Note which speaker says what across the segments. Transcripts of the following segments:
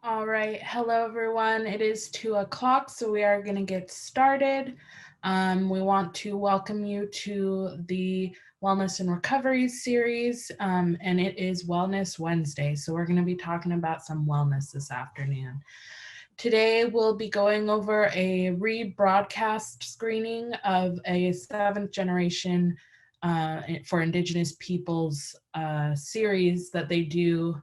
Speaker 1: All right, hello everyone. It is 2 o'clock, so we are going to get started. We want to welcome you to the Wellness and Recovery series, and it is Wellness Wednesday, so we're going to be talking about some wellness this afternoon. Today, we'll be going over a rebroadcast screening of a 7th generation for Indigenous peoples series that they do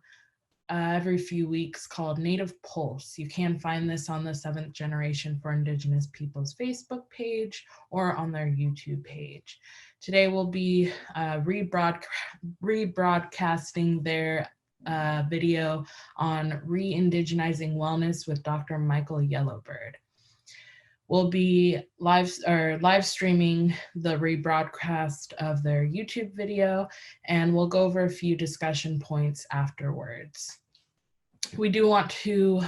Speaker 1: every few weeks called Native Pulse. You can find this on the 7th Generation for Indigenous Peoples Facebook page or on their YouTube page. Today we'll be rebroadcasting their video on re-indigenizing wellness with Dr. Michael Yellowbird. We'll be live streaming the rebroadcast of their YouTube video, and we'll go over a few discussion points afterwards. We do want to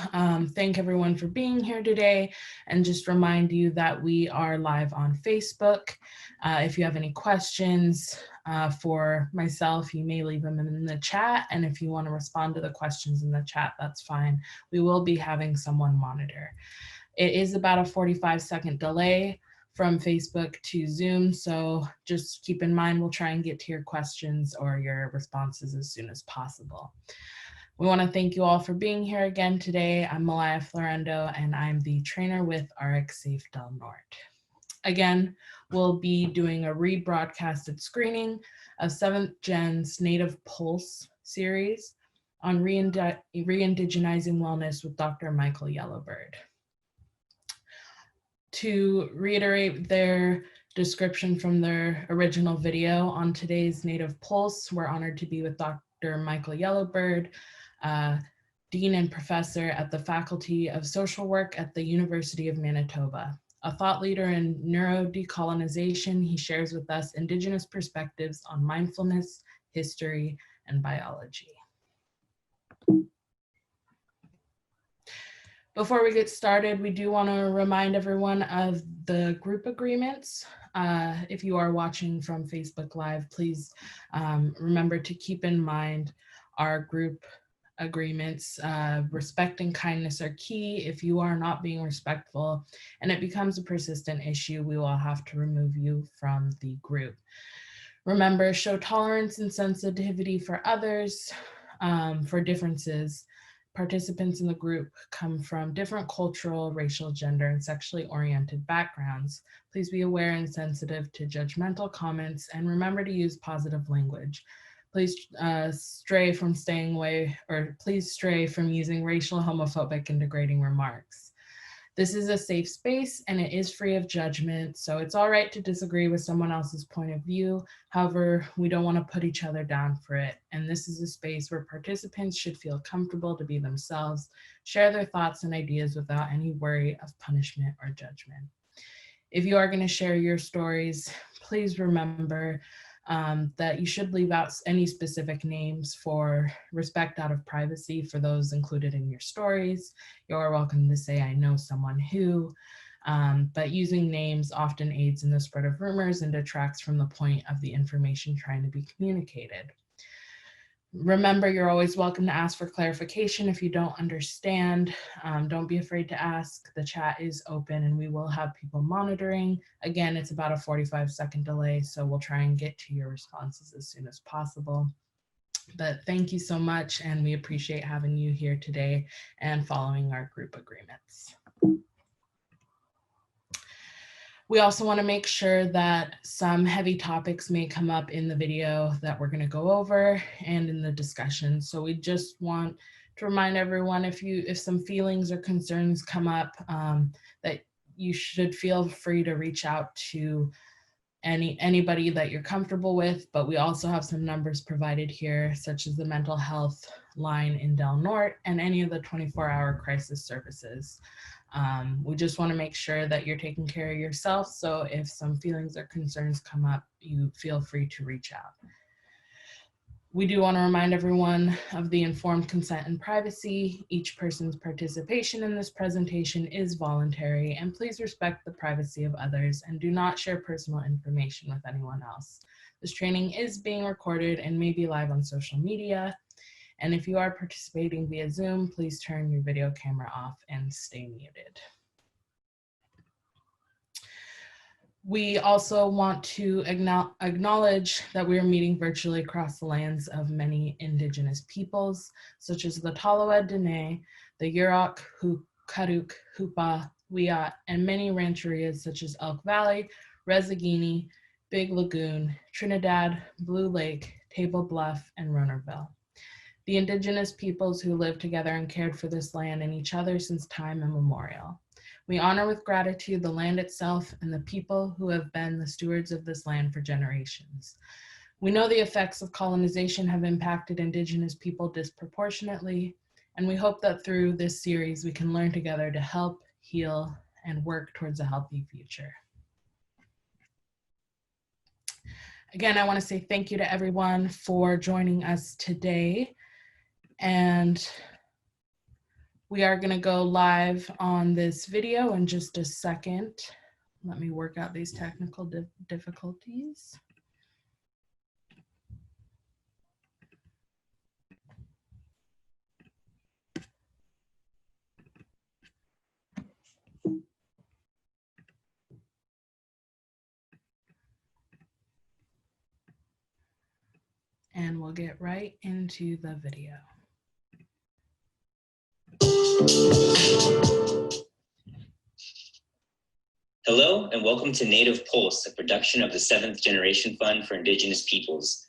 Speaker 1: thank everyone for being here today and just remind you that we are live on Facebook. If you have any questions for myself, you may leave them in the chat. And if you want to respond to the questions in the chat, that's fine. We will be having someone monitor. It is about a 45-second delay from Facebook to Zoom, so just keep in mind we'll try and get to your questions or your responses as soon as possible. We want to thank you all for being here again today. I'm Malaya Florendo, and I'm the trainer with RX Safe Del Norte. Again, we'll be doing a rebroadcasted screening of 7th Gen's Native Pulse series on re-indigenizing wellness with Dr. Michael Yellowbird. To reiterate their description from their original video on today's Native Pulse, we're honored to be with Dr. Michael Yellowbird, Dean and Professor at the Faculty of Social Work at the University of Manitoba. A thought leader in neurodecolonization, he shares with us Indigenous perspectives on mindfulness, history, and biology. Before we get started, we do want to remind everyone of the group agreements. If you are watching from Facebook Live, please remember to keep in mind our group agreements. Respect and kindness are key. If you are not being respectful and it becomes a persistent issue, we will have to remove you from the group. Remember, show tolerance and sensitivity for others, for differences. Participants in the group come from different cultural, racial, gender, and sexually oriented backgrounds. Please be aware and sensitive to judgmental comments and remember to use positive language. Please stray from using racial, homophobic, and degrading remarks. This is a safe space and it is free of judgment, so it's all right to disagree with someone else's point of view. However, we don't want to put each other down for it. And this is a space where participants should feel comfortable to be themselves, share their thoughts and ideas without any worry of punishment or judgment. If you are going to share your stories, please remember that you should leave out any specific names for respect out of privacy for those included in your stories. You're welcome to say, I know someone who, but using names often aids in the spread of rumors and detracts from the point of the information trying to be communicated. Remember, you're always welcome to ask for clarification if you don't understand. Don't be afraid to ask. The chat is open and we will have people monitoring. Again, it's about a 45-second delay, so we'll try and get to your responses as soon as possible. But thank you so much, and we appreciate having you here today and following our group agreements. We also want to make sure that some heavy topics may come up in the video that we're going to go over and in the discussion. So we just want to remind everyone, if some feelings or concerns come up, that you should feel free to reach out to anybody that you're comfortable with. But we also have some numbers provided here, such as the mental health line in Del Norte and any of the 24-hour crisis services. We just want to make sure that you're taking care of yourself. So if some feelings or concerns come up, you feel free to reach out. We do want to remind everyone of the informed consent and privacy. Each person's participation in this presentation is voluntary, and please respect the privacy of others and do not share personal information with anyone else. This training is being recorded and may be live on social media. And if you are participating via Zoom, please turn your video camera off and stay muted. We also want to acknowledge that we are meeting virtually across the lands of many indigenous peoples, such as the Tolowa Dene, the Yurok, Karuk, Hupa, Wiyot, and many rancherias such as Elk Valley, Resagini, Big Lagoon, Trinidad, Blue Lake, Table Bluff, and Ronerville. The indigenous peoples who lived together and cared for this land and each other since time immemorial. We honor with gratitude the land itself and the people who have been the stewards of this land for generations. We know the effects of colonization have impacted indigenous people disproportionately, and we hope that through this series we can learn together to help, heal, and work towards a healthy future. Again, I want to say thank you to everyone for joining us today. And we are going to go live on this video in just a second. Let me work out these technical difficulties. And we'll get right into the video.
Speaker 2: Hello, and welcome to Native Pulse, a production of the 7th Generation Fund for Indigenous Peoples.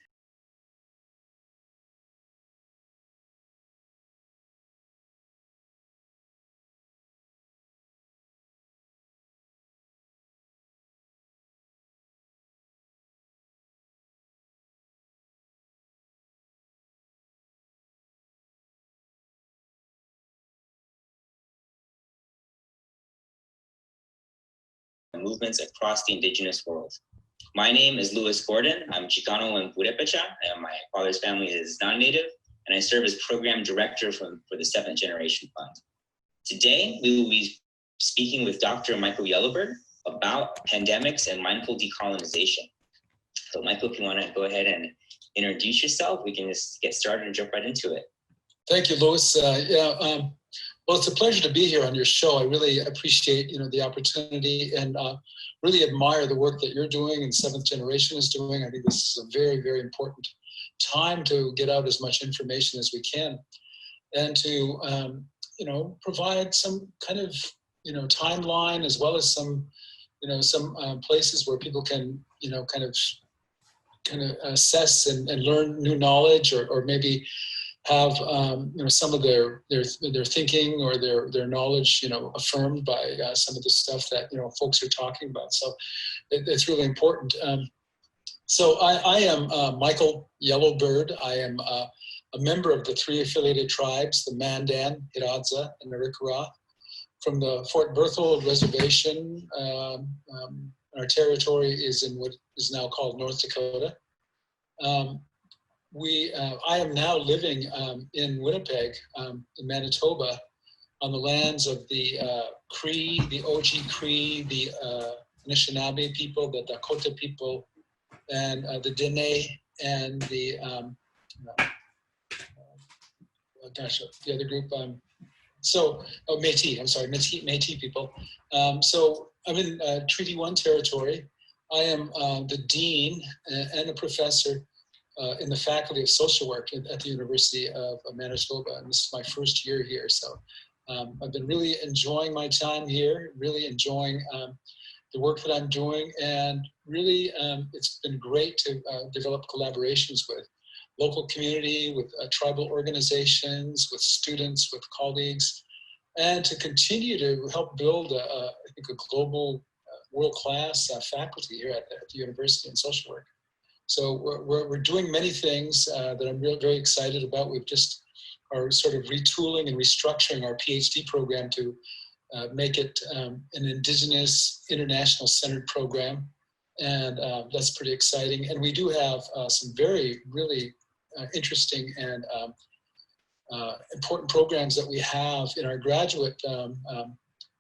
Speaker 2: Movements across the indigenous world. My name is Louis Gordon. I'm Chicano and Purepecha, and my father's family is non-native, and I serve as program director for the 7th Generation Fund. Today, we will be speaking with Dr. Michael Yellowbird about pandemics and mindful decolonization. So Michael, if you want to go ahead and introduce yourself, we can just get started and jump right into it.
Speaker 3: Thank you, Louis. Well, it's a pleasure to be here on your show. I really appreciate, the opportunity and really admire the work that you're doing and 7th Generation is doing. I think this is a very, very important time to get out as much information as we can and to, provide some kind of, timeline as well as some, some places where people can, kind of assess and learn new knowledge or maybe have some of their thinking or their knowledge affirmed by some of the stuff that folks are talking about. So it's really important. So I am Michael Yellowbird. I am a member of the 3 affiliated tribes, the Mandan, Hidatsa, and Arikara, from the Fort Berthold Reservation. Our territory is in what is now called North Dakota. I am now living in Winnipeg, in Manitoba, on the lands of the Cree, the OG Cree, the Anishinaabe people, the Dakota people, and the Dene, and the the other group. Métis. I'm sorry, Métis people. So I'm in Treaty 1 territory. I am the dean and a professor in the Faculty of Social Work at the University of Manitoba, and this is my first year here. So I've been really enjoying my time here, really enjoying the work that I'm doing, and really it's been great to develop collaborations with local community, with tribal organizations, with students, with colleagues, and to continue to help build, I think, a global, world-class faculty here at the university in social work. So we're doing many things that I'm very excited about. We've just are sort of retooling and restructuring our PhD program to make it an Indigenous, international centered program. And that's pretty exciting. And we do have some very, really interesting and important programs that we have in our graduate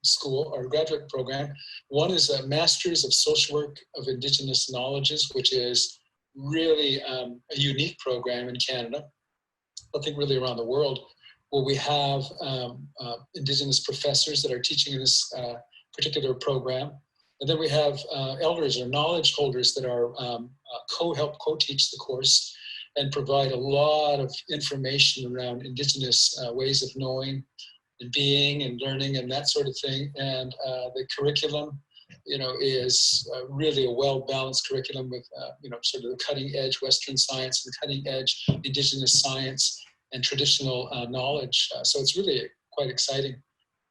Speaker 3: school, our graduate program. One is a Masters of Social Work of Indigenous Knowledges, which is really a unique program in Canada. I think really around the world, where we have indigenous professors that are teaching in this particular program. And then we have elders or knowledge holders that are help co-teach the course and provide a lot of information around indigenous ways of knowing and being and learning and that sort of thing. And the curriculum, is really a well-balanced curriculum with, sort of the cutting edge Western science and cutting edge indigenous science and traditional knowledge. So it's really quite exciting.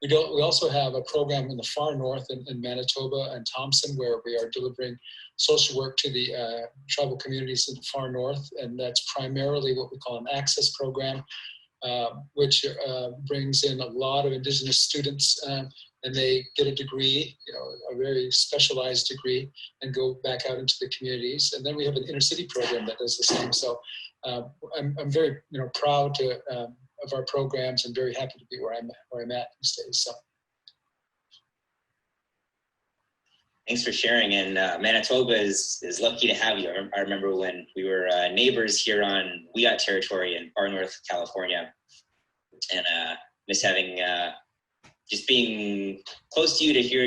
Speaker 3: We also have a program in the far north in Manitoba and Thompson, where we are delivering social work to the tribal communities in the far north. And that's primarily what we call an access program, which brings in a lot of indigenous students, and they get a degree, a very specialized degree, and go back out into the communities. And then we have an inner city program that does the same. So I'm very proud of our programs, and very happy to be where I'm at these days. So.
Speaker 2: Thanks for sharing. And Manitoba is lucky to have you. I remember when we were neighbors here on Wiat territory in far north California, and miss having just being close to you to hear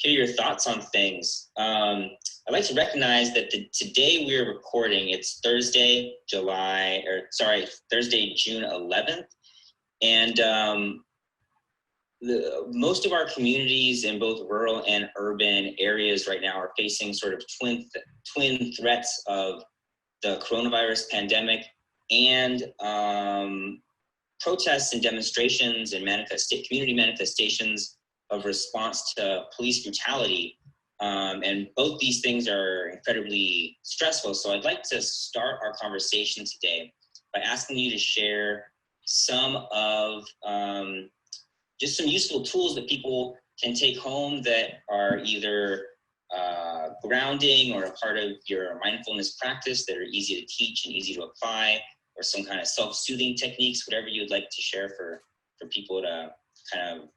Speaker 2: your thoughts on things. I'd like to recognize that today we're recording. It's Thursday, June 11th, and most of our communities in both rural and urban areas right now are facing sort of twin threats of the coronavirus pandemic and protests and demonstrations and community manifestations of response to police brutality. And both these things are incredibly stressful. So I'd like to start our conversation today by asking you to share some of just some useful tools that people can take home that are either grounding or a part of your mindfulness practice that are easy to teach and easy to apply, or some kind of self-soothing techniques, whatever you'd like to share for people to kind of,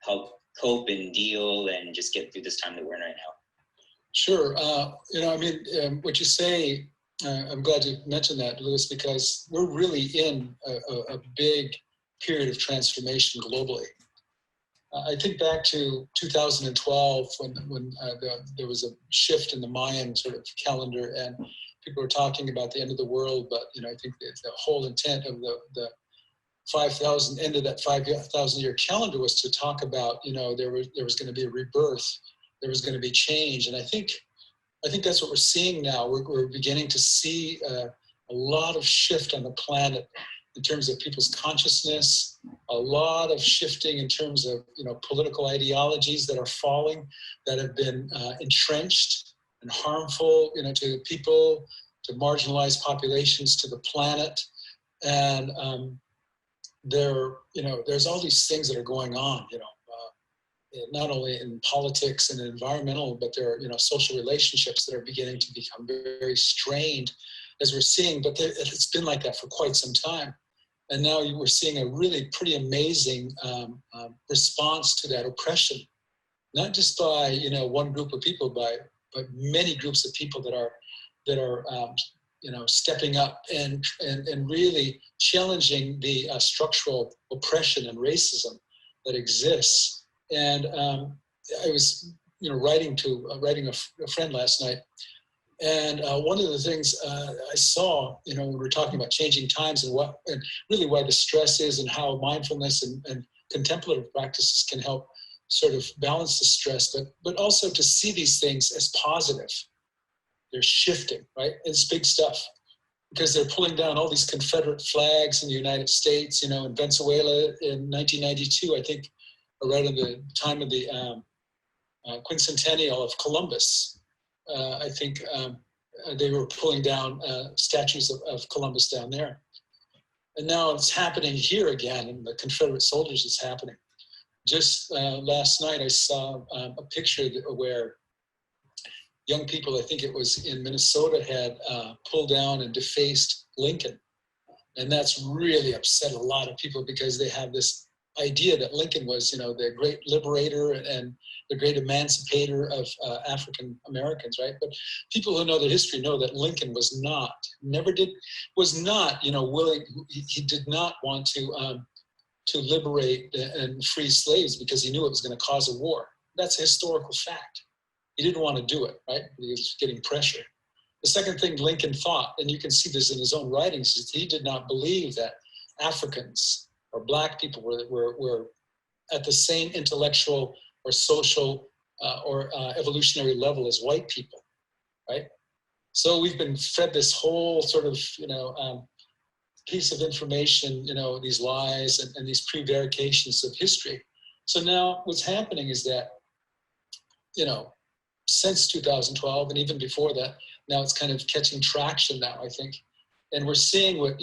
Speaker 2: help cope and deal and just get through this time that we're in right now.
Speaker 3: Sure. What you say, I'm glad you mentioned that, Louis, because we're really in a big period of transformation globally. I think back to 2012 when there was a shift in the Mayan sort of calendar, and people were talking about the end of the world. But I think the whole intent of the 5,000 end of that 5,000 year calendar was to talk about there was going to be a rebirth, there was going to be change, and I think that's what we're seeing now. We're beginning to see a lot of shift on the planet in terms of people's consciousness, a lot of shifting in terms of political ideologies that are falling, that have been entrenched and harmful to people, to marginalized populations, to the planet. And there's all these things that are going on, not only in politics and environmental, but there are social relationships that are beginning to become very, very strained, as we're seeing. But it's been like that for quite some time. And now we're seeing a really pretty amazing response to that oppression, not just by one group of people, but many groups of people that are stepping up and really challenging the structural oppression and racism that exists. And I was writing a friend last night. And one of the things I saw, when we were talking about changing times and really why the stress is, and how mindfulness and contemplative practices can help sort of balance the stress, but also to see these things as positive. They're shifting, right? It's big stuff, because they're pulling down all these Confederate flags in the United States, in Venezuela in 1992, I think, right at the time of the quincentennial of Columbus. I think they were pulling down statues of Columbus down there. And now it's happening here again, and the Confederate soldiers is happening. Just last night I saw a picture where young people, I think it was in Minnesota, had pulled down and defaced Lincoln. And that's really upset a lot of people, because they have this idea that Lincoln was, the great liberator and the great emancipator of African Americans, right? But people who know the history know that Lincoln was not willing. He did not want to liberate and free slaves because he knew it was going to cause a war. That's a historical fact. He didn't want to do it, right? He was getting pressure. The second thing Lincoln thought, and you can see this in his own writings, is he did not believe that Africans or Black people were at the same intellectual or social or evolutionary level as white people, right? So we've been fed this whole sort of, piece of information, these lies and these prevarications of history. So now what's happening is that, since 2012 and even before that, now it's kind of catching traction now, I think. And we're seeing what,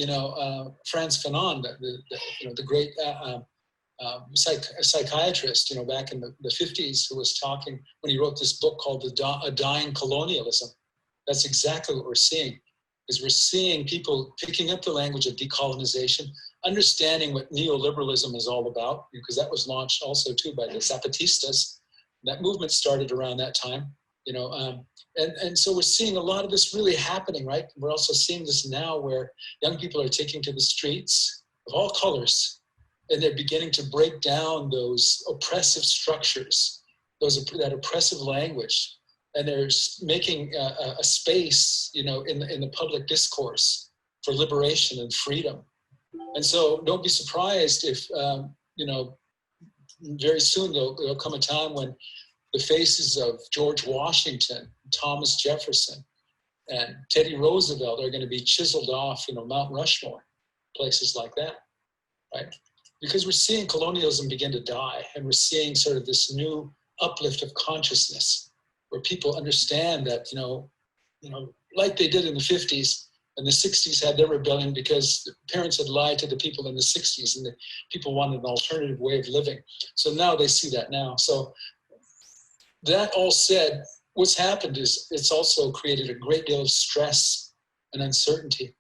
Speaker 3: Frantz Fanon, the great psychiatrist, back in the 50s, who was talking when he wrote this book called A Dying Colonialism. That's exactly what we're seeing, is we're seeing people picking up the language of decolonization, understanding what neoliberalism is all about, because that was launched also too by the Zapatistas. That movement started around that time, and so we're seeing a lot of this really happening, right? We're also seeing this now where young people are taking to the streets of all colors, and they're beginning to break down those oppressive structures, that oppressive language, and they're making a space, in the public discourse for liberation and freedom. And so don't be surprised if, very soon there'll come a time when the faces of George Washington, Thomas Jefferson, and Teddy Roosevelt are going to be chiseled off, Mount Rushmore, places like that, right? Because we're seeing colonialism begin to die, and we're seeing sort of this new uplift of consciousness where people understand that, like they did in the 50s and the 60s had their rebellion because the parents had lied to the people in the 60s and the people wanted an alternative way of living. So now they see that now. So that all said, what's happened is it's also created a great deal of stress and uncertainty.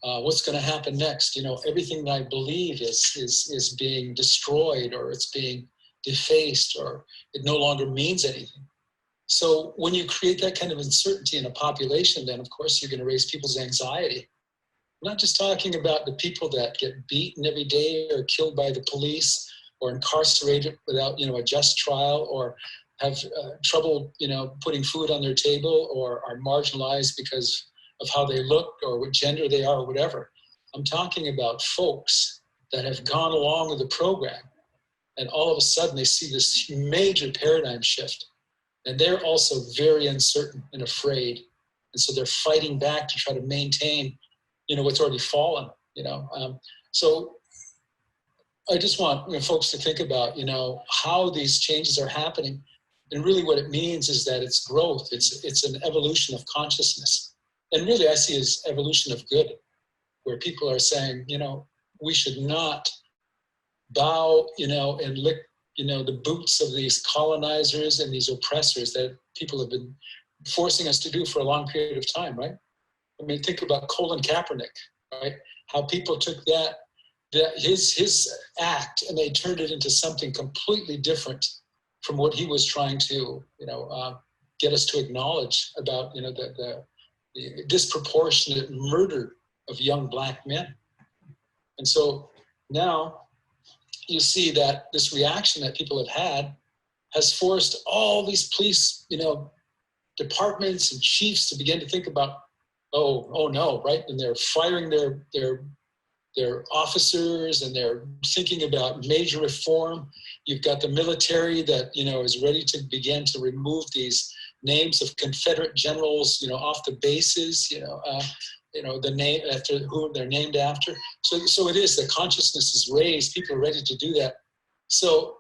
Speaker 3: What's going to happen next? Everything that I believe is being destroyed, or it's being defaced, or it no longer means anything. So when you create that kind of uncertainty in a population, then of course you're going to raise people's anxiety. I'm not just talking about the people that get beaten every day or killed by the police or incarcerated without, a just trial, or have trouble, putting food on their table, or are marginalized because of how they look or what gender they are or whatever. I'm talking about folks that have gone along with the program, and all of a sudden they see this major paradigm shift, and they're also very uncertain and afraid. And so they're fighting back to try to maintain, what's already fallen, So I just want folks to think about, how these changes are happening. And really what it means is that it's growth. It's an evolution of consciousness. And really I see it as evolution of good, where people are saying, we should not bow, and lick, the boots of these colonizers and these oppressors that people have been forcing us to do for a long period of time, right? I mean, think about Colin Kaepernick, right? How people took his act and they turned it into something completely different from what he was trying to, get us to acknowledge about, the disproportionate murder of young Black men. And so now you see that this reaction that people have had has forced all these police, departments and chiefs to begin to think about, oh no, right? And they're firing their officers, and they're thinking about major reform. You've got the military that, is ready to begin to remove these names of Confederate generals, off the bases, the name after who they're named after. So it is, the consciousness is raised. People are ready to do that. So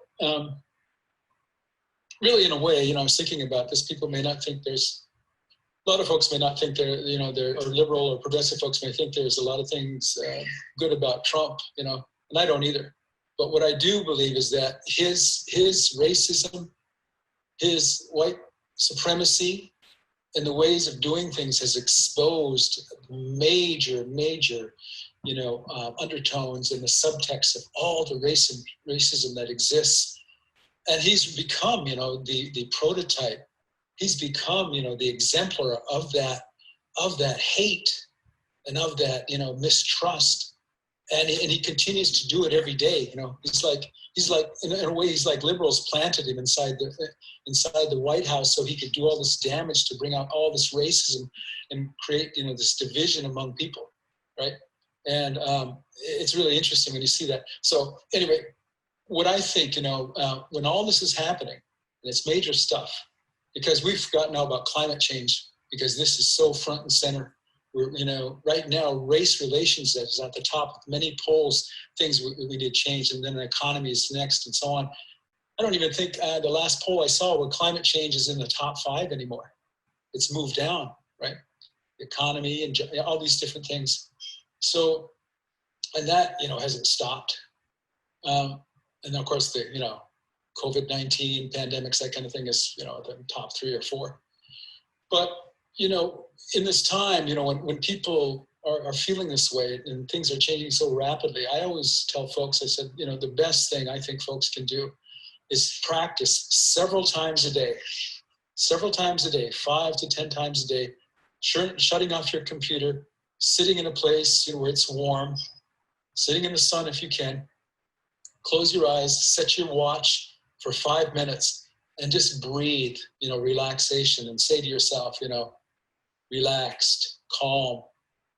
Speaker 3: really, in a way, I was thinking about this. People may not think a lot of folks may not think they're or liberal or progressive folks may think there's a lot of things good about Trump, and I don't either. But what I do believe is that his racism, his white supremacy, and the ways of doing things has exposed major undertones and the subtext of all the racism that exists. And he's become, the prototype. He's become, the exemplar of that hate and of that, mistrust. And he continues to do it every day. He's like in a way, he's like liberals planted him inside the White House so he could do all this damage to bring out all this racism and create, this division among people, right? And it's really interesting when you see that. So anyway, what I think, when all this is happening, and it's major stuff, because we've forgotten now about climate change, because this is so front and center. We're, right now, race relations is at the top of many polls, things we did change, and then the economy is next, and so on. I don't even think the last poll I saw where climate change is in the top 5 anymore. It's moved down, right? The economy and all these different things. So, and that, hasn't stopped. And of course, the, COVID-19 pandemics, that kind of thing is, the top 3 or 4. But, in this time, when people are feeling this way and things are changing so rapidly, I always tell folks, I said, the best thing I think folks can do is practice several times a day, 5 to 10 times a day, shutting off your computer, sitting in a place where it's warm, sitting in the sun if you can, close your eyes, set your watch for 5 minutes and just breathe, relaxation, and say to yourself, relaxed, calm,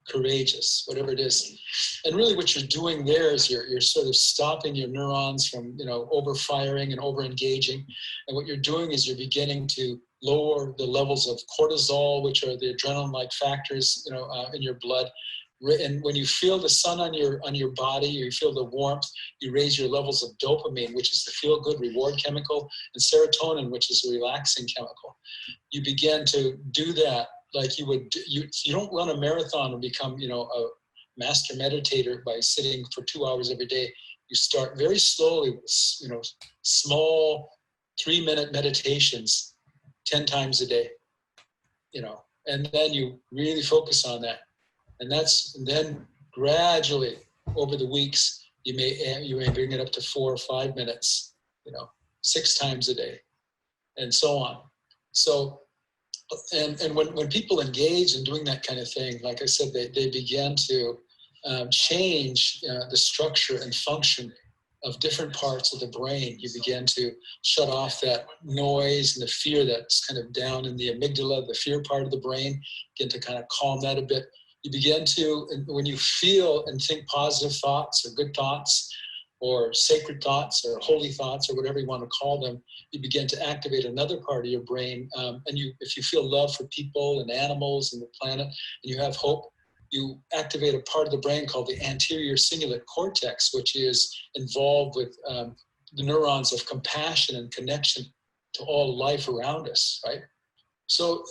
Speaker 3: courageous, whatever it is. And really what you're doing there is you're sort of stopping your neurons from, overfiring and over-engaging. And what you're doing is you're beginning to lower the levels of cortisol, which are the adrenaline-like factors, in your blood. And when you feel the sun on your body, you feel the warmth, you raise your levels of dopamine, which is the feel-good reward chemical, and serotonin, which is a relaxing chemical. You begin to do that like you would. You don't run a marathon and become, a master meditator by sitting for 2 hours every day. You start very slowly with, small 3-minute meditations 10 times a day, and then you really focus on that. And then gradually over the weeks, you may bring it up to 4 or 5 minutes, 6 times a day, and so on. So, and when people engage in doing that kind of thing, like I said, they begin to change the structure and function of different parts of the brain. You begin to shut off that noise and the fear that's kind of down in the amygdala, the fear part of the brain, begin to kind of calm that a bit. You begin to, when you feel and think positive thoughts or good thoughts or sacred thoughts or holy thoughts or whatever you want to call them, you begin to activate another part of your brain. And if you feel love for people and animals and the planet and you have hope, you activate a part of the brain called the anterior cingulate cortex, which is involved with the neurons of compassion and connection to all life around us, right? So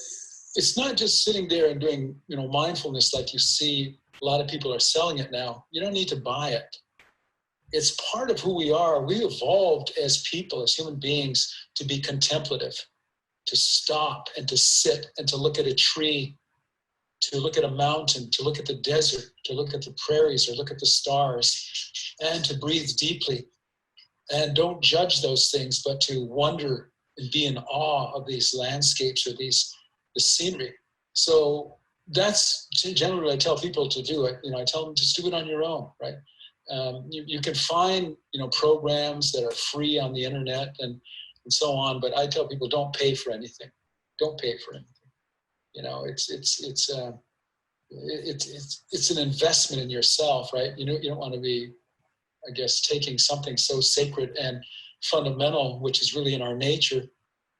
Speaker 3: it's not just sitting there and doing, mindfulness like you see a lot of people are selling it now. You don't need to buy it. It's part of who we are. We evolved as people, as human beings, to be contemplative, to stop and to sit and to look at a tree, to look at a mountain, to look at the desert, to look at the prairies or look at the stars, and to breathe deeply. And don't judge those things, but to wonder and be in awe of these landscapes or the scenery. So that's generally what I tell people to do it. I tell them just do it on your own, right? You can find, programs that are free on the internet and so on, but I tell people don't pay for anything. Don't pay for anything. It's an investment in yourself, right? You don't want to be, I guess, taking something so sacred and fundamental, which is really in our nature,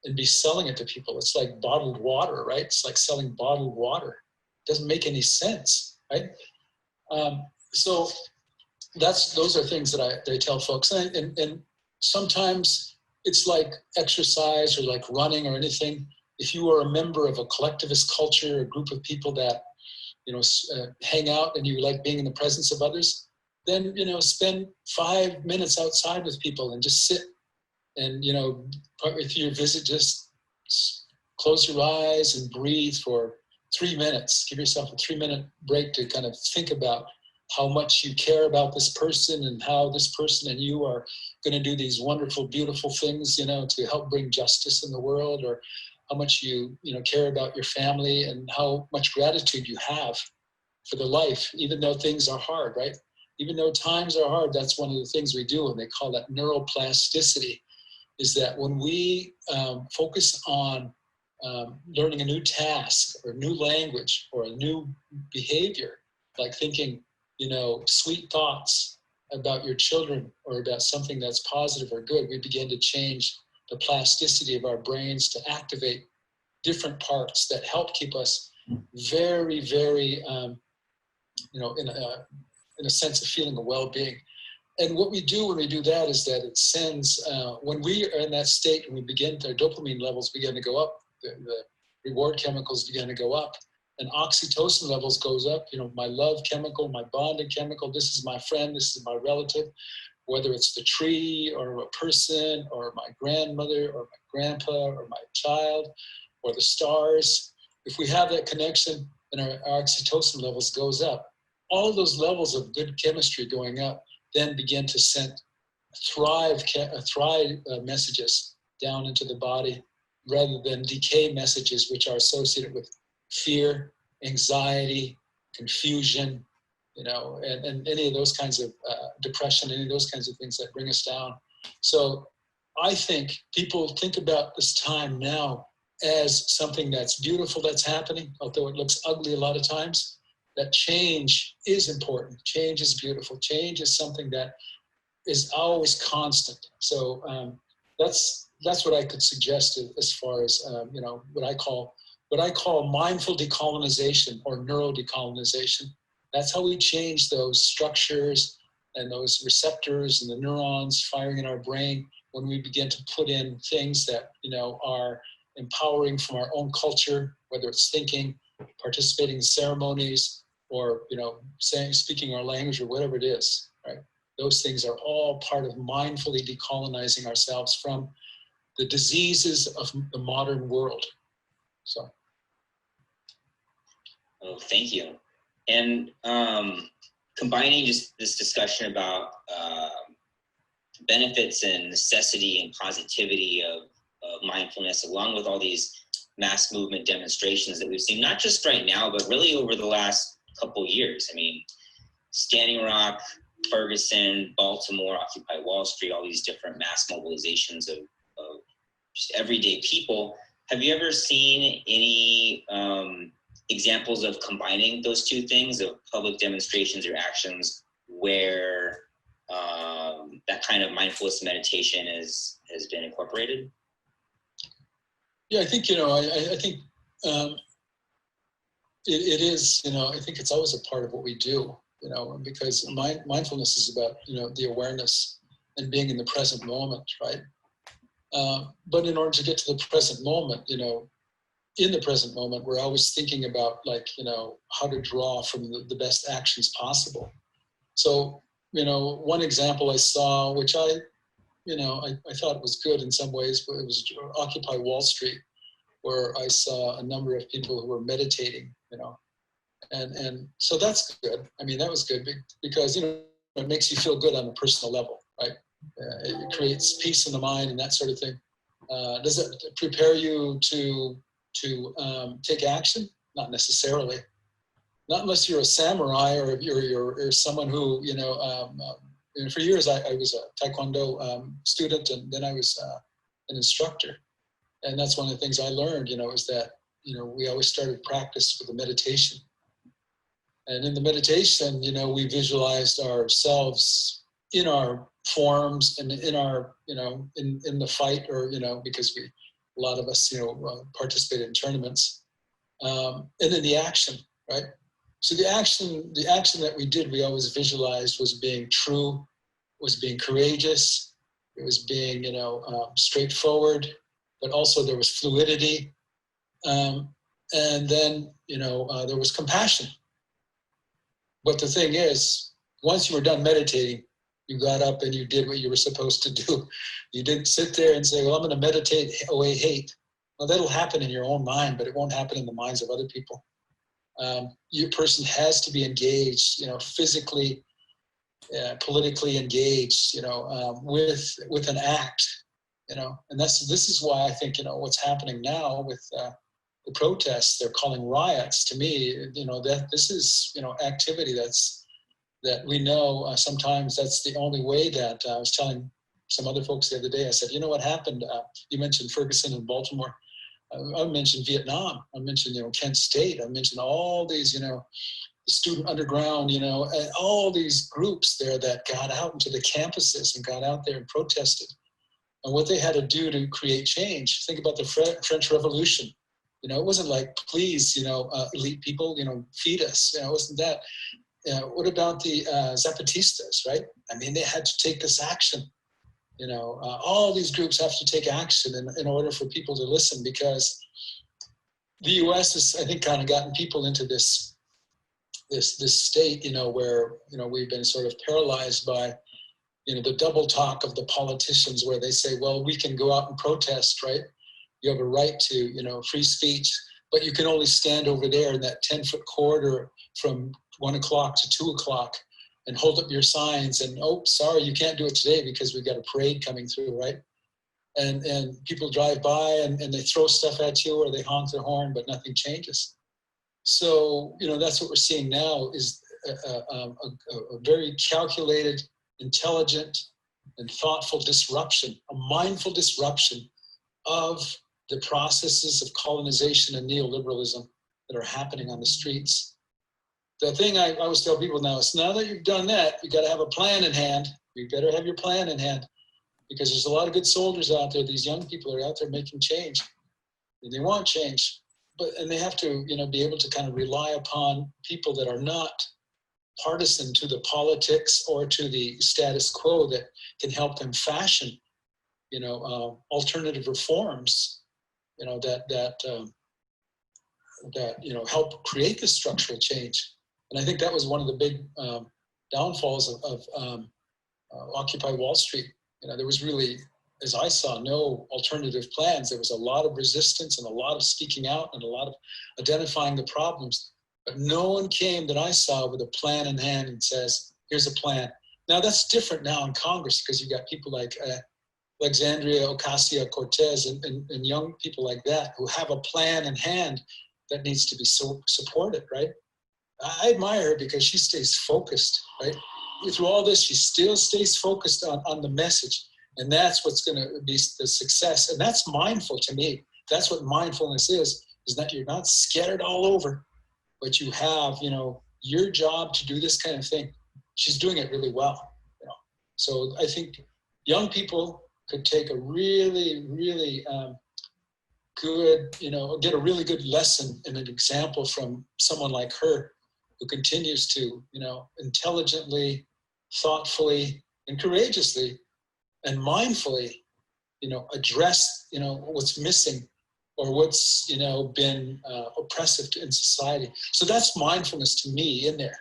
Speaker 3: and be selling it to people. It's like bottled water, right? It's like selling bottled water. It doesn't make any sense, right? So those are things that I tell folks. And sometimes it's like exercise or like running or anything. If you are a member of a collectivist culture, a group of people that, hang out and you like being in the presence of others, then, spend 5 minutes outside with people and just sit. And, if you visit, just close your eyes and breathe for 3 minutes. Give yourself a 3-minute break to kind of think about how much you care about this person and how this person and you are going to do these wonderful, beautiful things, to help bring justice in the world, or how much you care about your family and how much gratitude you have for the life, even though things are hard, right? Even though times are hard, that's one of the things we do, and they call that neuroplasticity, is that when we focus on learning a new task or new language or a new behavior, like thinking, sweet thoughts about your children or about something that's positive or good, we begin to change the plasticity of our brains to activate different parts that help keep us very, very, in a sense of feeling of well-being. And what we do when we do that is that it sends, when we are in that state and we begin, our dopamine levels begin to go up, the reward chemicals begin to go up, and oxytocin levels goes up, my love chemical, my bonding chemical, this is my friend, this is my relative, whether it's the tree or a person or my grandmother or my grandpa or my child or the stars. If we have that connection and our oxytocin levels goes up, all those levels of good chemistry going up then begin to send thrive messages down into the body rather than decay messages, which are associated with fear, anxiety, confusion, and any of those kinds of depression, any of those kinds of things that bring us down. So I think people think about this time now as something that's beautiful that's happening, although it looks ugly a lot of times. That change is important. Change is beautiful. Change is something that is always constant. So that's what I could suggest as far as what I call mindful decolonization or neurodecolonization. That's how we change those structures and those receptors and the neurons firing in our brain when we begin to put in things that are empowering from our own culture, whether it's thinking, participating in ceremonies, or speaking our language or whatever it is, right? Those things are all part of mindfully decolonizing ourselves from the diseases of the modern world. So.
Speaker 2: Oh, thank you. And combining just this discussion about benefits and necessity and positivity of mindfulness, along with all these mass movement demonstrations that we've seen, not just right now, but really over the last couple years. I mean, Standing Rock, Ferguson, Baltimore, Occupy Wall Street, all these different mass mobilizations of just everyday people. Have you ever seen any examples of combining those two things, of public demonstrations or actions where that kind of mindfulness meditation has been incorporated?
Speaker 3: Yeah, I think, I think it is, I think it's always a part of what we do, because mindfulness is about, the awareness and being in the present moment, right? But in order to get to the present moment, in the present moment, we're always thinking about how to draw from the best actions possible. So, one example I saw, which I thought was good in some ways, but it was Occupy Wall Street, where I saw a number of people who were meditating, and so that's good. I mean, that was good because, it makes you feel good on a personal level, right? It creates peace in the mind and that sort of thing. Does it prepare you to take action? Not necessarily. Not unless you're a samurai or you're someone who, for years I was a Taekwondo student, and then I was an instructor. And that's one of the things I learned, is that, we always started practice with a meditation. And in the meditation, we visualized ourselves in our forms and in our, in the fight, or, because a lot of us, participated in tournaments. And then the action, right? So the action that we did, we always visualized was being true, was being courageous, it was being, straightforward, but also there was fluidity. And then, there was compassion. But the thing is, once you were done meditating, you got up and you did what you were supposed to do. You didn't sit there and say, well, I'm going to meditate away hate. Well, that'll happen in your own mind, but it won't happen in the minds of other people. Your person has to be engaged, physically, politically engaged, with an act, and this is why I think, what's happening now with the protests, they're calling riots. To me, that this is, activity that we know sometimes that's the only way that I was telling some other folks the other day, I said, what happened? You mentioned Ferguson and Baltimore. I mentioned Vietnam. I mentioned, Kent State. I mentioned all these, the student underground, and all these groups there that got out into the campuses and got out there and protested. And what they had to do to create change. Think about the French Revolution. It wasn't like, please, elite people, feed us. It wasn't that. What about the Zapatistas, right? I mean, they had to take this action. All these groups have to take action in order for people to listen, because the U.S. has, I think, kind of gotten people into this state, where, we've been sort of paralyzed by, the double talk of the politicians, where they say, well, we can go out and protest, right? You have a right to, free speech, but you can only stand over there in that 10-foot corridor from 1 o'clock to 2 o'clock and hold up your signs, and, oh, sorry, you can't do it today because we've got a parade coming through, right? And people drive by and they throw stuff at you, or they honk their horn, but nothing changes. So, that's what we're seeing now, is a very calculated, intelligent, and thoughtful disruption, a mindful disruption of the processes of colonization and neoliberalism that are happening on the streets. The thing I always tell people now is, now that you've done that, you got to have a plan in hand. You better have your plan in hand, because there's a lot of good soldiers out there. These young people are out there making change, and they want change, and they have to, be able to kind of rely upon people that are not partisan to the politics or to the status quo, that can help them fashion, alternative reforms, that help create this structural change. And I think that was one of the big downfalls of Occupy Wall Street. There was really, as I saw, no alternative plans. There was a lot of resistance and a lot of speaking out and a lot of identifying the problems. But no one came that I saw with a plan in hand and says, here's a plan. Now that's different now in Congress, because you've got people like Alexandria Ocasio-Cortez and young people like that who have a plan in hand that needs to be supported, right? I admire her because she stays focused, right? Through all this, she still stays focused on the message. And that's what's going to be the success. And that's mindful to me. That's what mindfulness is that you're not scattered all over, but you have, your job to do this kind of thing. She's doing it really well. So I think young people could take a really, really good, get a really good lesson and an example from someone like her, who continues to, intelligently, thoughtfully, and courageously and mindfully, address, what's missing or what's, been oppressive in society. So that's mindfulness to me in there,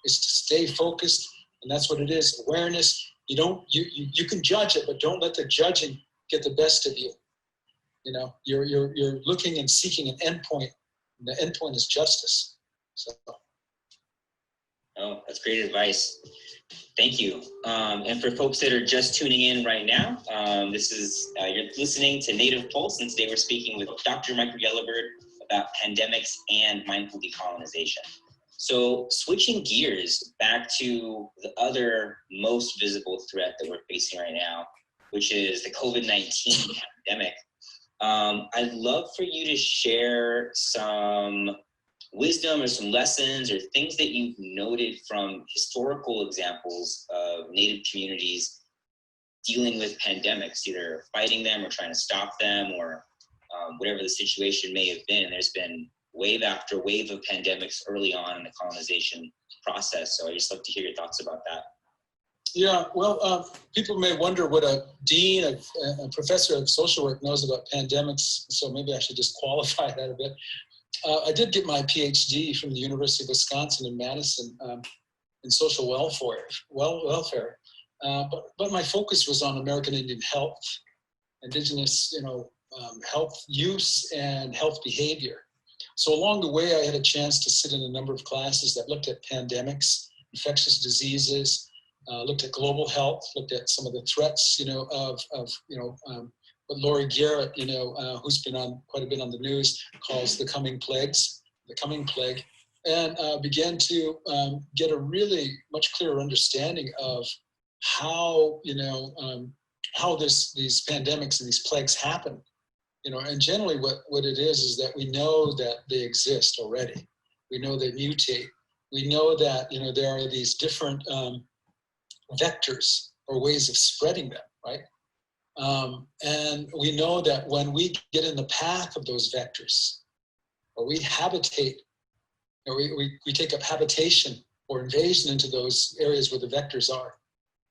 Speaker 3: is to stay focused. And that's what it is. Awareness. You can judge it, but don't let the judging get the best of you. You're looking and seeking an endpoint, and the endpoint is justice. So.
Speaker 2: Oh, that's great advice. Thank you. And for folks that are just tuning in right now, this is you're listening to Native Pulse, and today we're speaking with Dr. Michael Yellowbird about pandemics and mindful decolonization. So switching gears back to the other most visible threat that we're facing right now, which is the COVID-19 pandemic. I'd love for you to share some wisdom or some lessons or things that you've noted from historical examples of Native communities dealing with pandemics, either fighting them or trying to stop them, or whatever the situation may have been. There's been wave after wave of pandemics early on in the colonization process. So I just love to hear your thoughts about that.
Speaker 3: Yeah, well, people may wonder what a dean, a professor of social work knows about pandemics. So maybe I should just qualify that a bit. I did get my PhD from the University of Wisconsin in Madison in social welfare. But my focus was on American Indian health, indigenous, health use and health behavior. So along the way, I had a chance to sit in a number of classes that looked at pandemics, infectious diseases, looked at global health, looked at some of the threats, what Laurie Garrett, who's been on quite a bit on the news, calls the coming plague, and began to get a really much clearer understanding of how, how these pandemics and these plagues happen. And generally what it is that we know that they exist already. We know they mutate. We know that, there are these different vectors or ways of spreading them, right? And we know that when we get in the path of those vectors, or we habitate, or we take up habitation or invasion into those areas where the vectors are,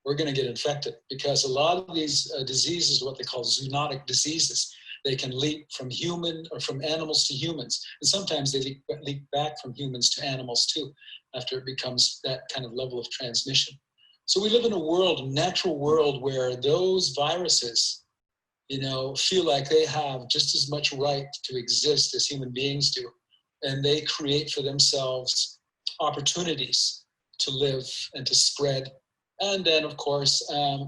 Speaker 3: we're going to get infected, because a lot of these diseases are what they call zoonotic diseases. They can leap from human or from animals to humans. And sometimes they leap back from humans to animals too, after it becomes that kind of level of transmission. So we live in a natural world, where those viruses, feel like they have just as much right to exist as human beings do. And they create for themselves opportunities to live and to spread. And then, of course,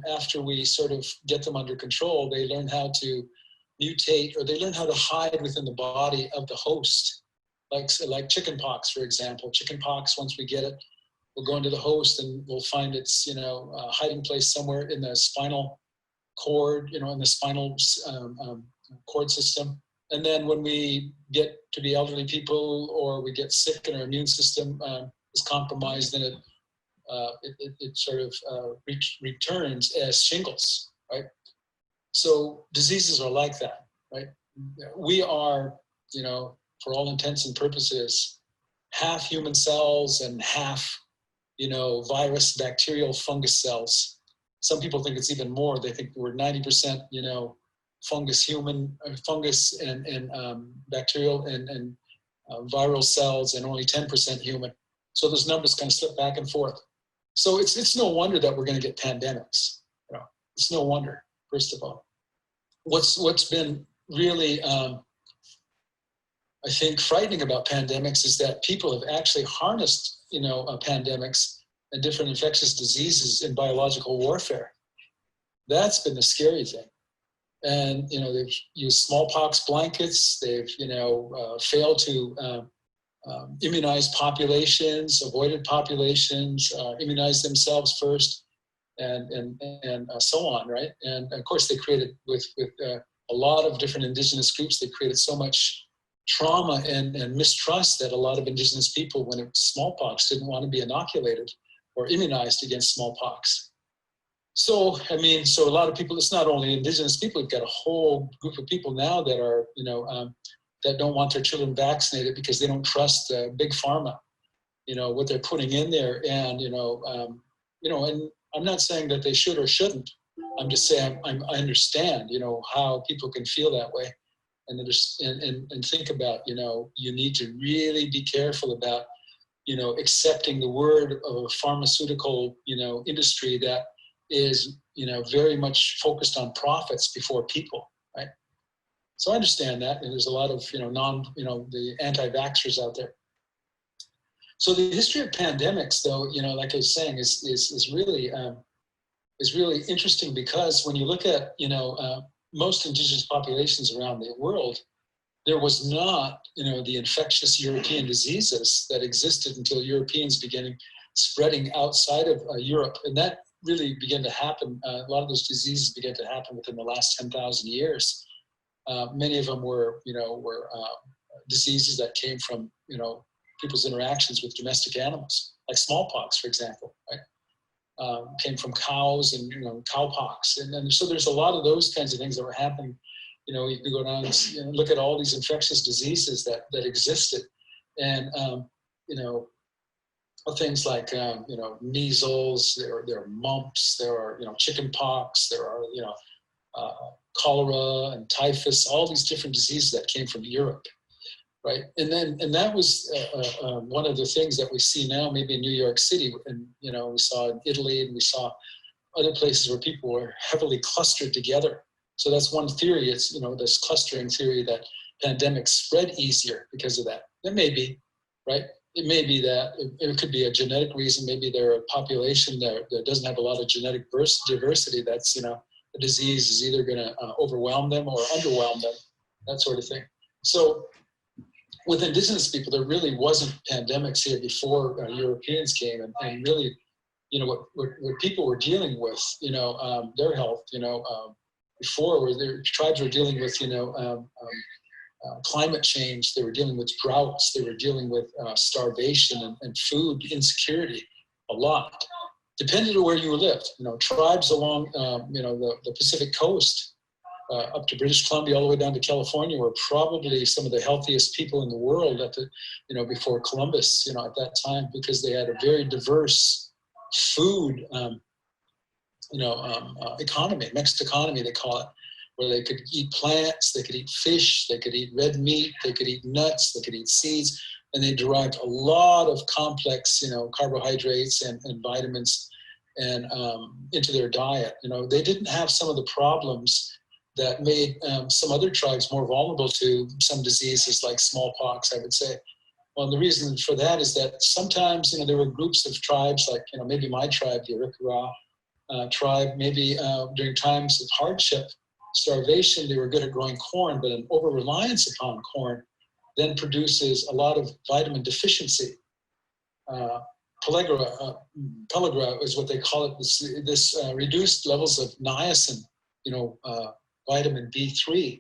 Speaker 3: after we sort of get them under control, they learn how to mutate, or they learn how to hide within the body of the host, like chickenpox, for example. Chickenpox, once we get it, we'll go into the host and we'll find its hiding place somewhere in the spinal cord, in the spinal cord system. And then when we get to be elderly people, or we get sick and our immune system is compromised, then it sort of returns as shingles, right? So diseases are like that, right? We are, for all intents and purposes, half human cells and half, virus, bacterial, fungus cells. Some people think it's even more. They think we're 90%, fungus and bacterial and viral cells, and only 10% human. So those numbers kind of slip back and forth. So it's no wonder that we're going to get pandemics. It's no wonder, first of all. What's been really, I think, frightening about pandemics is that people have actually harnessed, pandemics and different infectious diseases in biological warfare. That's been the scary thing. And, they've used smallpox blankets. They've, failed to immunize populations, avoided populations, immunize themselves first, and so on, right? And of course, they created with a lot of different indigenous groups. They created so much trauma and mistrust that a lot of indigenous people, when it was smallpox, didn't want to be inoculated or immunized against smallpox. So, so a lot of people, it's not only indigenous people, we've got a whole group of people now that are, that don't want their children vaccinated because they don't trust big pharma, what they're putting in there. And, and I'm not saying that they should or shouldn't. I'm just saying I understand, how people can feel that way, and think about, you need to really be careful about, accepting the word of a pharmaceutical, industry that is, very much focused on profits before people, right? So I understand that, and there's a lot of, the anti-vaxxers out there. So the history of pandemics, though, like I was saying, is really interesting, because when you look at, most indigenous populations around the world, there was not, the infectious European diseases that existed until Europeans began spreading outside of Europe. And that really began to happen. A lot of those diseases began to happen within the last 10,000 years. Many of them were diseases that came from, people's interactions with domestic animals, like smallpox, for example, right? Came from cows and, cowpox. And so there's a lot of those kinds of things that were happening. You can go down and look at all these infectious diseases that existed. And, things like, measles, there are mumps, there are, chicken pox, there are, cholera and typhus, all these different diseases that came from Europe, right? And that was one of the things that we see now, maybe in New York City, and, we saw in Italy, and we saw other places where people were heavily clustered together. So that's one theory. It's, this clustering theory that pandemics spread easier because of that. It may be, right? It may be that it could be a genetic reason. Maybe they're a population that doesn't have a lot of genetic diversity. That's, the disease is either going to overwhelm them or underwhelm them, that sort of thing. So with indigenous people, there really wasn't pandemics here before Europeans came, and really, what people were dealing with, their health, before where their tribes were dealing with, climate change, they were dealing with droughts, they were dealing with starvation and food insecurity a lot. Depending on where you lived, tribes along, the Pacific coast, up to British Columbia, all the way down to California, were probably some of the healthiest people in the world at the, before Columbus, at that time, because they had a very diverse food, economy, mixed economy, they call it, where they could eat plants, they could eat fish, they could eat red meat, they could eat nuts, they could eat seeds, and they derived a lot of complex, carbohydrates and vitamins and into their diet. They didn't have some of the problems that made some other tribes more vulnerable to some diseases like smallpox, I would say. Well, the reason for that is that sometimes, there were groups of tribes like, maybe my tribe, the Arikara tribe, maybe during times of hardship, starvation, they were good at growing corn, but an over-reliance upon corn then produces a lot of vitamin deficiency. Pellagra is what they call it, this reduced levels of niacin, vitamin B3.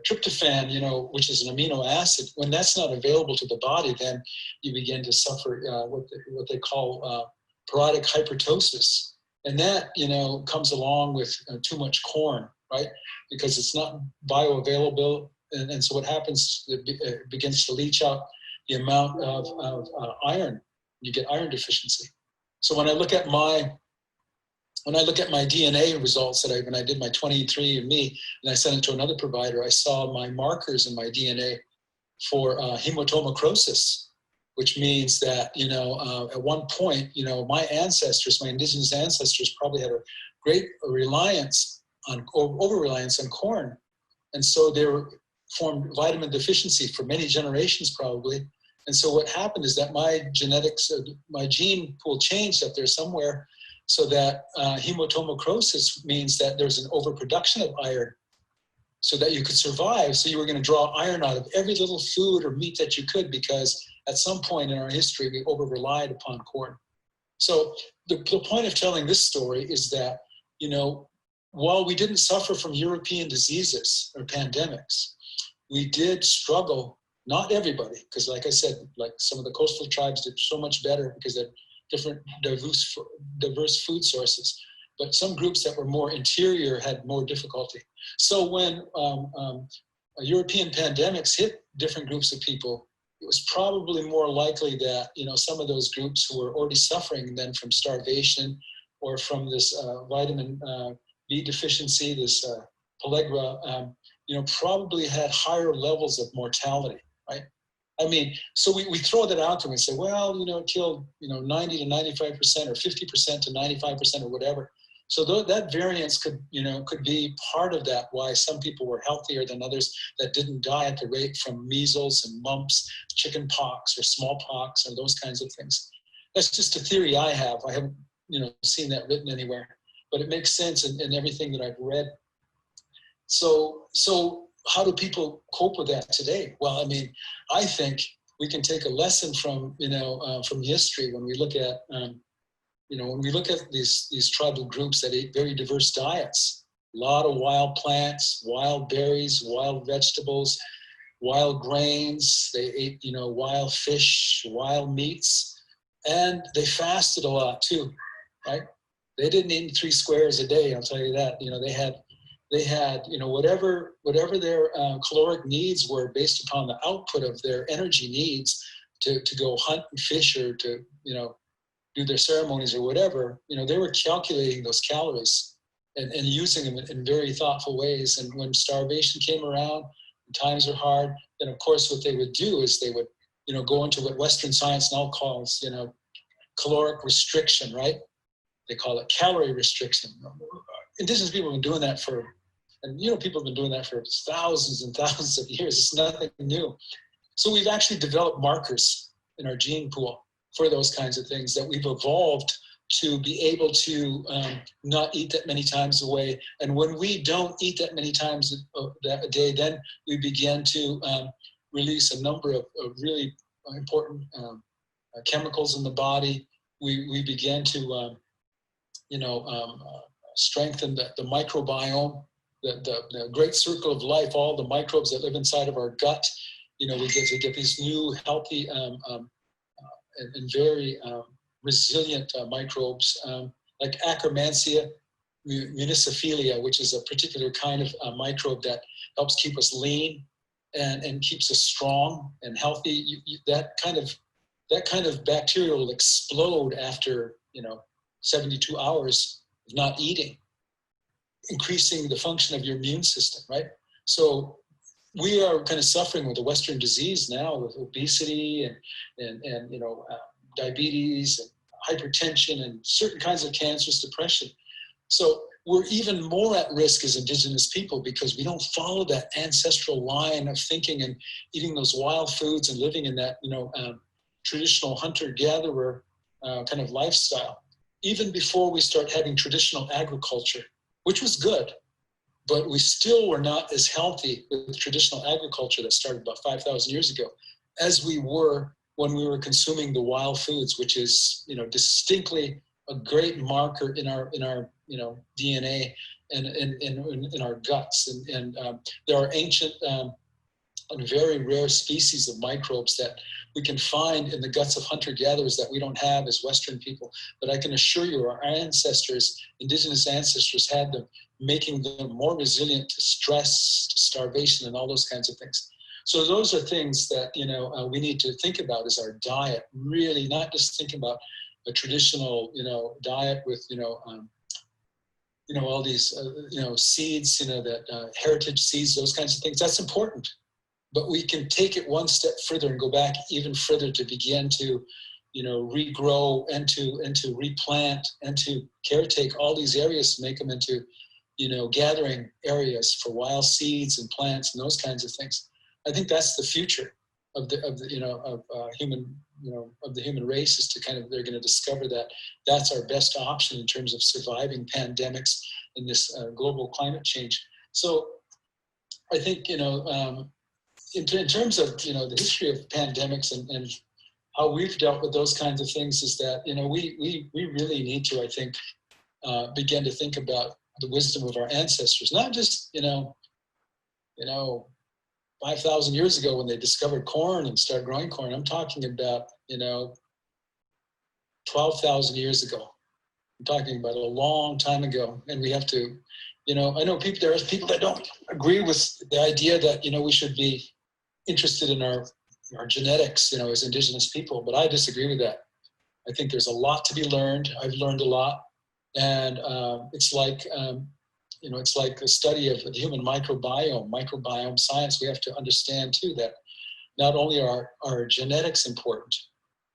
Speaker 3: Tryptophan, which is an amino acid, when that's not available to the body, then you begin to suffer what they call parodic hypertosis. And that, comes along with too much corn, right? Because it's not bioavailable. And so what happens, it begins to leach out the amount of iron. You get iron deficiency. So when I look at my DNA results that when I did my 23andMe and I sent it to another provider, I saw my markers in my DNA for hematomacrosis, which means that, at one point, my ancestors, my indigenous ancestors probably had a great over-reliance on corn. And so they formed vitamin deficiency for many generations probably. And so what happened is that my genetics, my gene pool changed up there somewhere, so that hematomacrosis means that there's an overproduction of iron so that you could survive. So you were going to draw iron out of every little food or meat that you could, because at some point in our history, we over-relied upon corn. So the point of telling this story is that, while we didn't suffer from European diseases or pandemics, we did struggle, not everybody, because like I said, like some of the coastal tribes did so much better because they're different diverse food sources. But some groups that were more interior had more difficulty. So when European pandemics hit different groups of people, it was probably more likely that, some of those groups who were already suffering then from starvation or from this vitamin B deficiency, this pellagra, probably had higher levels of mortality, right? I mean, so we throw that out to them and say, well, it killed, 90 to 95% or 50% to 95% or whatever. So that variance could be part of that, why some people were healthier than others that didn't die at the rate from measles and mumps, chicken pox or smallpox or those kinds of things. That's just a theory I have. I haven't, seen that written anywhere, but it makes sense in everything that I've read. So how do people cope with that today? Well, I mean, I think we can take a lesson from, from history when we look at, when we look at these tribal groups that ate very diverse diets, a lot of wild plants, wild berries, wild vegetables, wild grains, they ate, wild fish, wild meats, and they fasted a lot too, right? They didn't eat 3 squares a day, I'll tell you that. They had, whatever their caloric needs were based upon the output of their energy needs to go hunt and fish or to, do their ceremonies or whatever, they were calculating those calories and using them in very thoughtful ways. And when starvation came around, and times were hard, then of course what they would do is they would, go into what Western science now calls, caloric restriction, right? They call it calorie restriction. Indigenous people have been doing that for And, people have been doing that for thousands and thousands of years. It's nothing new. So we've actually developed markers in our gene pool for those kinds of things that we've evolved to be able to not eat that many times a day. And when we don't eat that many times a day, then we begin to release a number of really important chemicals in the body. We begin to, strengthen the microbiome, the great circle of life, all the microbes that live inside of our gut. We get to get these new, healthy, and very resilient microbes, like Akkermansia municiphilia, which is a particular kind of microbe that helps keep us lean and keeps us strong and healthy. That kind of bacteria will explode after 72 hours of not eating, increasing the function of your immune system, right? So we are kind of suffering with a Western disease now, with obesity and diabetes and hypertension and certain kinds of cancers, depression. So we're even more at risk as Indigenous people because we don't follow that ancestral line of thinking and eating those wild foods and living in that traditional hunter-gatherer kind of lifestyle. Even before we start having traditional agriculture, which was good, but we still were not as healthy with traditional agriculture that started about 5,000 years ago as we were when we were consuming the wild foods, which is distinctly a great marker in our DNA and in our guts. And there are ancient and very rare species of microbes that we can find in the guts of hunter-gatherers that we don't have as Western people. But I can assure you our ancestors, Indigenous ancestors, had them, making them more resilient to stress, to starvation, and all those kinds of things. So those are things that we need to think about as our diet. Really, not just think about a traditional diet with all these seeds, that heritage seeds, those kinds of things. That's important, but we can take it one step further and go back even further to begin to regrow and to replant and to caretake all these areas to make them into gathering areas for wild seeds and plants and those kinds of things. I think that's the future of the human race, is to they're going to discover that that's our best option in terms of surviving pandemics and this global climate change. So I think in terms of the history of pandemics and how we've dealt with those kinds of things, is that we really need to, I think, begin to think about the wisdom of our ancestors, not just 5,000 years ago when they discovered corn and started growing corn. I'm talking about 12,000 years ago. I'm talking about a long time ago, and we have to, I know there are people that don't agree with the idea that we should be interested in our genetics, as Indigenous people, but I disagree with that. I think there's a lot to be learned. I've learned a lot, and it's like the study of the human microbiome science. We have to understand too that not only are our genetics important,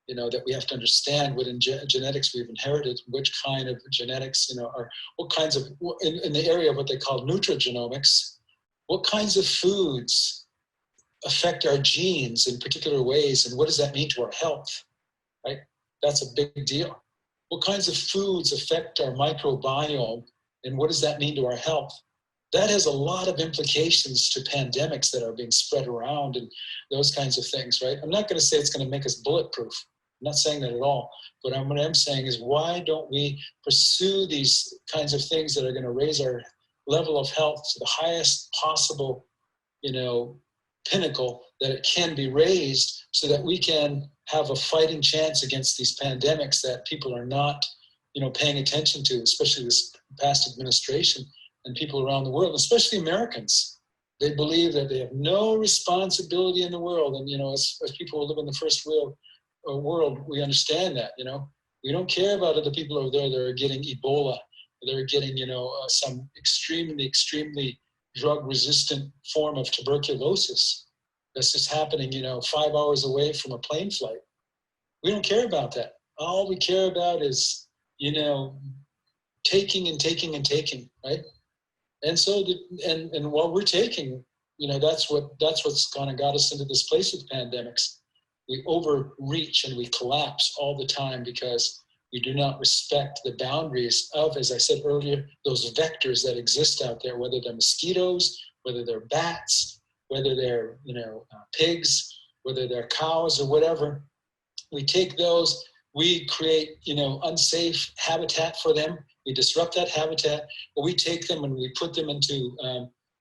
Speaker 3: that we have to understand what genetics we've inherited, which kind of genetics, are what kinds of, in the area of what they call nutrigenomics, what kinds of foods affect our genes in particular ways, and what does that mean to our health, right? That's a big deal. What kinds of foods affect our microbiome, and what does that mean to our health? That has a lot of implications to pandemics that are being spread around and those kinds of things, right? I'm not going to say it's going to make us bulletproof. I'm not saying that at all. But what I'm saying is, why don't we pursue these kinds of things that are going to raise our level of health to the highest possible, pinnacle that it can be raised, so that we can have a fighting chance against these pandemics that people are not, paying attention to, especially this past administration and people around the world, especially Americans. They believe that they have no responsibility in the world. And, as people who live in the first world, we understand that, we don't care about other people over there that are getting Ebola. They're getting, some extremely drug-resistant form of tuberculosis that's just happening, 5 hours away from a plane flight. We don't care about that. All we care about is, taking and taking and taking, right? And so, and what we're taking, that's what's kind of got us into this place with pandemics. We overreach and we collapse all the time because we do not respect the boundaries of, as I said earlier, those vectors that exist out there, whether they're mosquitoes, whether they're bats, whether they're, pigs, whether they're cows or whatever. We take those, we create, unsafe habitat for them. We disrupt that habitat, but we take them and we put them into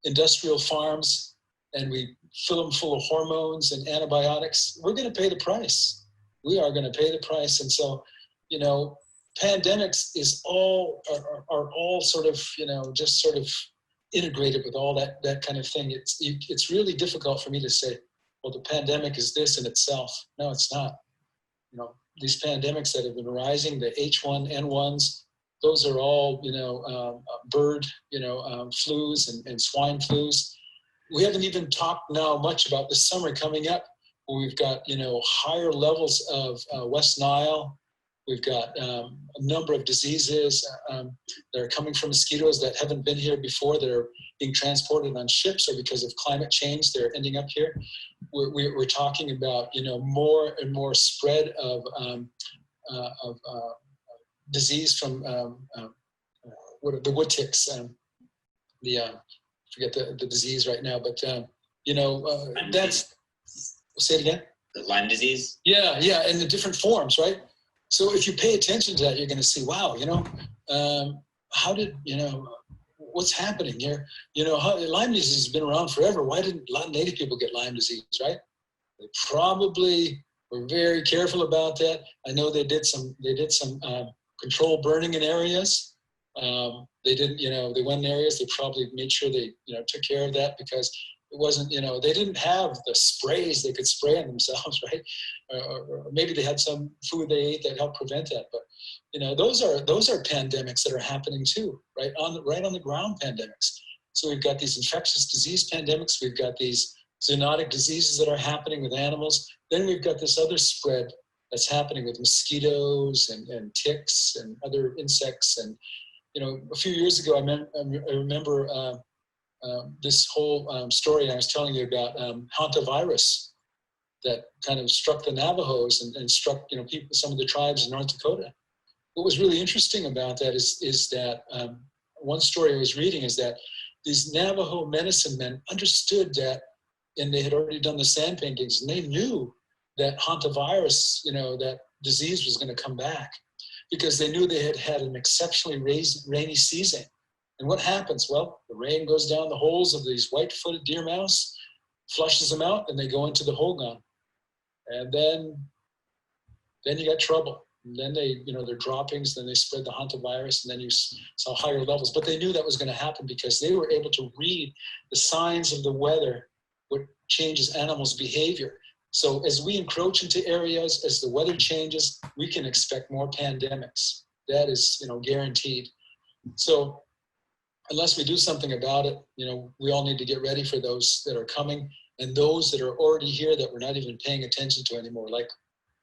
Speaker 3: industrial farms and we fill them full of hormones and antibiotics. We're going to pay the price. We are going to pay the price. And so, pandemics are all sort of, just sort of integrated with all that kind of thing. It's really difficult for me to say, well, the pandemic is this in itself. No, it's not. These pandemics that have been rising, the H1N1s, those are all, bird, flus and swine flus. We haven't even talked now much about the summer coming up, where we've got, higher levels of West Nile. We've got a number of diseases that are coming from mosquitoes that haven't been here before, that are being transported on ships, or because of climate change, they're ending up here. We're talking about, more and more spread of disease from what are the wood ticks. Forget the disease right now, but that's. Say it again.
Speaker 2: The Lyme disease.
Speaker 3: Yeah, and the different forms, right? So if you pay attention to that, you're going to see, wow, how did, what's happening here? Lyme disease has been around forever. Why didn't a lot of Native people get Lyme disease, right? They probably were very careful about that. I know they did some controlled burning in areas. They didn't, they went in areas, they probably made sure they, took care of that, because it wasn't, they didn't have the sprays they could spray on themselves, right? Or maybe they had some food they ate that helped prevent that. But, those are pandemics that are happening too, right on the ground pandemics. So we've got these infectious disease pandemics. We've got these zoonotic diseases that are happening with animals. Then we've got this other spread that's happening with mosquitoes and ticks and other insects. And, a few years ago, I remember this whole story I was telling you about, hantavirus, that kind of struck the Navajos and struck, people, some of the tribes in North Dakota. What was really interesting about that is that one story I was reading is that these Navajo medicine men understood that, and they had already done the sand paintings, and they knew that hantavirus, that disease was going to come back, because they knew they had had an exceptionally rainy season. And what happens? Well, the rain goes down the holes of these white-footed deer mouse, flushes them out, and they go into the hogan. And then you got trouble. And then their droppings, then they spread the hantavirus, and then you saw higher levels. But they knew that was going to happen because they were able to read the signs of the weather, what changes animals' behavior. So as we encroach into areas, as the weather changes, we can expect more pandemics. That is, guaranteed. So unless we do something about it, we all need to get ready for those that are coming, and those that are already here that we're not even paying attention to anymore, like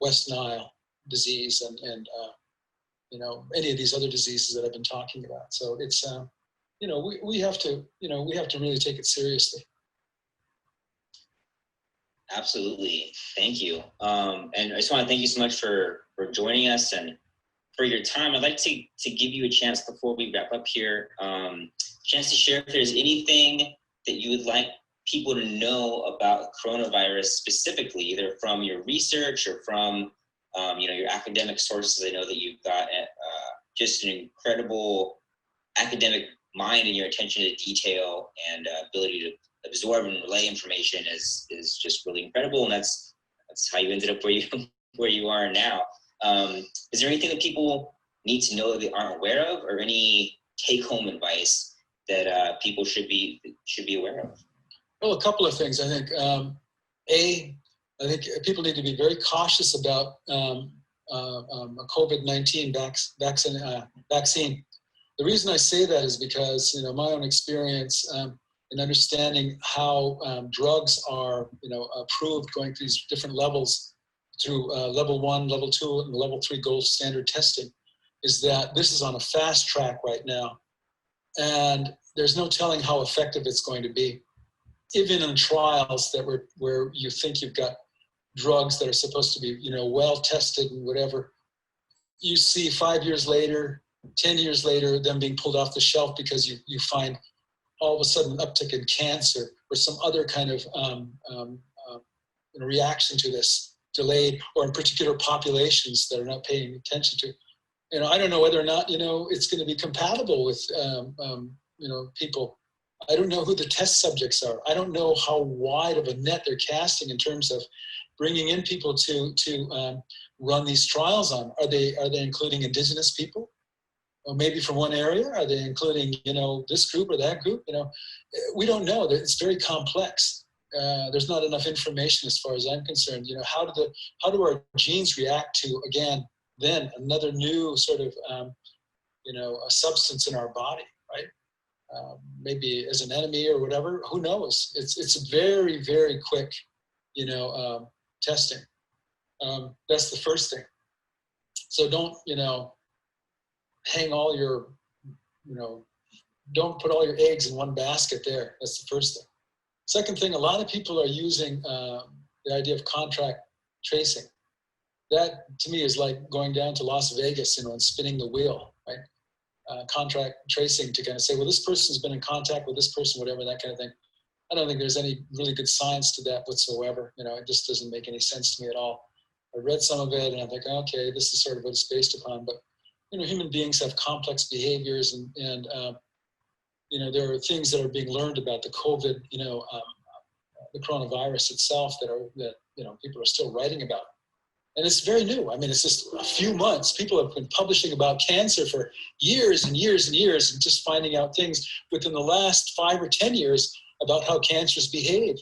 Speaker 3: West Nile disease and any of these other diseases that I've been talking about. So it's, we have to really take it seriously.
Speaker 2: Absolutely. Thank you. And I just want to thank you so much for joining us and for your time. I'd like to give you a chance before we wrap up here, chance to share if there's anything that you would like people to know about coronavirus specifically, either from your research or from your academic sources. I know that you've got just an incredible academic mind, and your attention to detail and ability to absorb and relay information is just really incredible, and that's how you ended up where you are now. Is there anything that people need to know that they aren't aware of, or any take-home advice that people should be aware of?
Speaker 3: Well, a couple of things. I think I think people need to be very cautious about a COVID-19 vaccine. The reason I say that is because my own experience in understanding how drugs are approved going through these different levels through level 1, level 2, and level 3 gold standard testing, is that this is on a fast track right now. And there's no telling how effective it's going to be. Even in trials that where you think you've got drugs that are supposed to be, well tested and whatever, you see 5 years later, 10 years later, them being pulled off the shelf because you find all of a sudden an uptick in cancer or some other kind of reaction to this delayed, or in particular populations that are not paying attention to. I don't know whether or not, it's going to be compatible with, people. I don't know who the test subjects are. I don't know how wide of a net they're casting in terms of bringing in people to run these trials on. Are they including indigenous people? Or maybe from one area? Are they including, this group or that group? We don't know. It's very complex. There's not enough information as far as I'm concerned. How do our genes react to, again, then another new sort of, a substance in our body, right? Maybe as an enemy or whatever, who knows? It's a very, very quick, testing. That's the first thing. So don't, hang all your, don't put all your eggs in one basket there. That's the first thing. Second thing, a lot of people are using the idea of contract tracing. That to me is like going down to Las Vegas, and spinning the wheel, right? Contract tracing to kind of say, well, this person's been in contact with this person, whatever, that kind of thing. I don't think there's any really good science to that whatsoever. It just doesn't make any sense to me at all. I read some of it and I'm like, okay, this is sort of what it's based upon. But, human beings have complex behaviors, and there are things that are being learned about the COVID, the coronavirus itself that people are still writing about. And it's very new. I mean, it's just a few months. People have been publishing about cancer for years and years and years, and just finding out things within the last 5 or 10 years about how cancers behave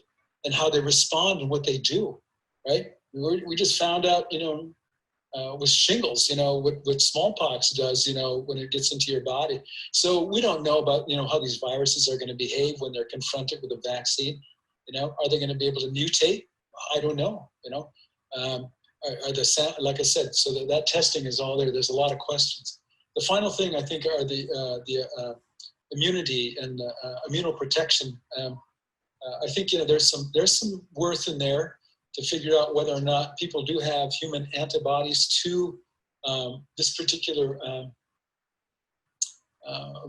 Speaker 3: and how they respond and what they do, right? We just found out, with shingles, what smallpox does, when it gets into your body. So we don't know about, how these viruses are going to behave when they're confronted with a vaccine. Are they going to be able to mutate? I don't know, like I said, so that testing is all there. There's a lot of questions. The final thing I think are the immunity and immunoprotection. I think there's some worth in there to figure out whether or not people do have human antibodies to this particular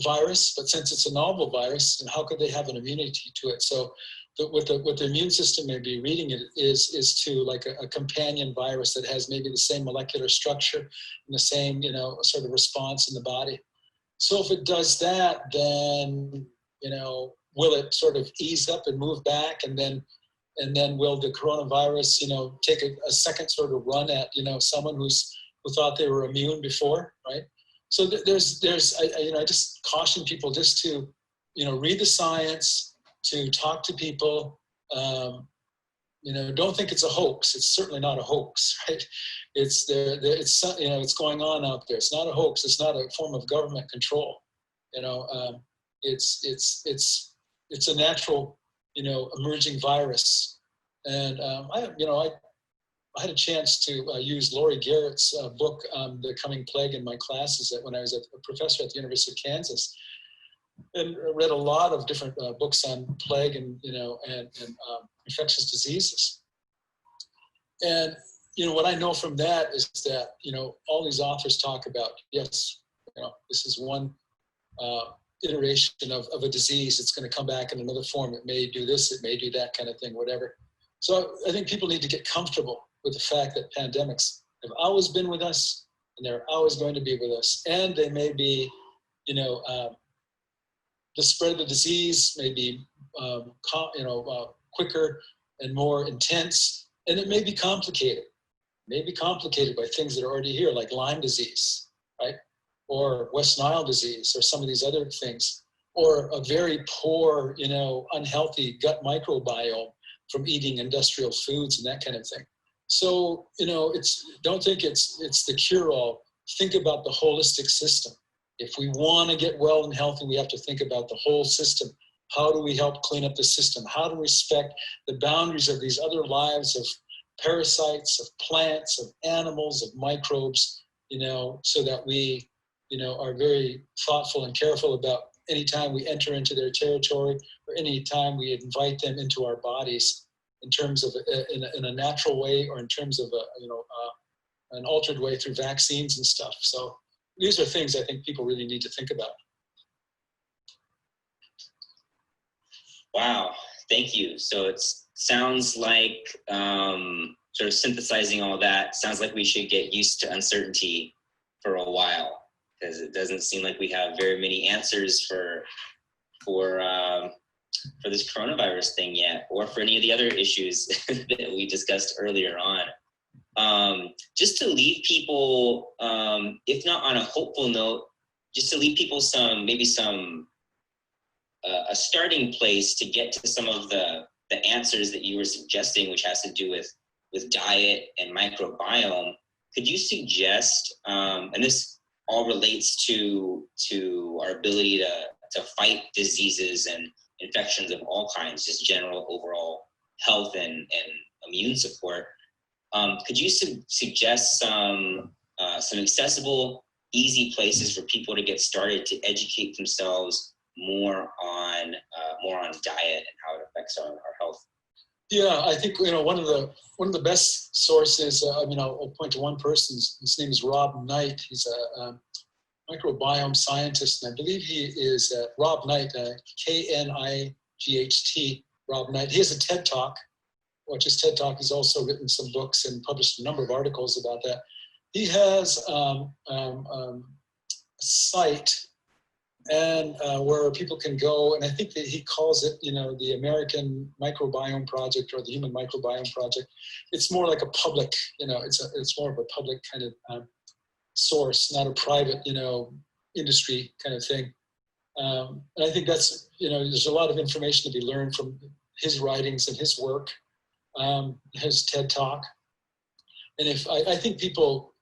Speaker 3: virus. But since it's a novel virus, and how could they have an immunity to it? So what the immune system may be reading it is to like a companion virus that has maybe the same molecular structure and the same, sort of response in the body. So if it does that, then, will it sort of ease up and move back, and then will the coronavirus, take a second sort of run at, someone who thought they were immune before, right? So I just caution people just to, read the science, to talk to people. Don't think it's a hoax. It's certainly not a hoax, right? It's there. It's going on out there. It's not a hoax. It's not a form of government control. It's a natural, emerging virus. And I had a chance to use Laurie Garrett's book, The Coming Plague, in my classes when I was a professor at the University of Kansas, and read a lot of different books on plague and infectious diseases. And what I know from that is that all these authors talk about, yes, this is one iteration of a disease. It's going to come back in another form. It may do this, it may do that kind of thing, whatever. So I think people need to get comfortable with the fact that pandemics have always been with us, and they're always going to be with us. And they may be, the spread of the disease may be, quicker and more intense, and it may be complicated. It may be complicated by things that are already here, like Lyme disease, right? Or West Nile disease, or some of these other things, or a very poor, unhealthy gut microbiome from eating industrial foods and that kind of thing. So, don't think it's the cure-all. Think about the holistic system. If we want to get well and healthy, we have to think about the whole system. How do we help clean up the system? How to respect the boundaries of these other lives of parasites, of plants, of animals, of microbes, so that we, are very thoughtful and careful about anytime we enter into their territory, or anytime we invite them into our bodies, in terms of in a natural way, or in terms of an altered way through vaccines and stuff. So these are things I think people really need to think about.
Speaker 2: Wow, thank you. So it sounds like, sort of synthesizing all that, sounds like we should get used to uncertainty for a while, because it doesn't seem like we have very many answers for this coronavirus thing yet, or for any of the other issues that we discussed earlier on. Just to leave people, if not on a hopeful note, just to leave people a starting place to get to some of the answers that you were suggesting, which has to do with diet and microbiome. Could you suggest, and this all relates to our ability to fight diseases and infections of all kinds, just general overall health and immune support. Could you suggest some accessible, easy places for people to get started to educate themselves more on diet and how it affects our health?
Speaker 3: Yeah, I think one of the best sources. I'll point to one person. His name is Rob Knight. He's a microbiome scientist, and I believe he is Rob Knight, Knight, Rob Knight. He has a TED Talk. Watch his TED Talk. He's also written some books and published a number of articles about that. He has a site and where people can go, and I think that he calls it, the American Microbiome Project or the Human Microbiome Project. It's more like a public, it's more of a public kind of source, not a private, industry kind of thing. And I think that's, there's a lot of information to be learned from his writings and his work, his TED Talk. And if I think people,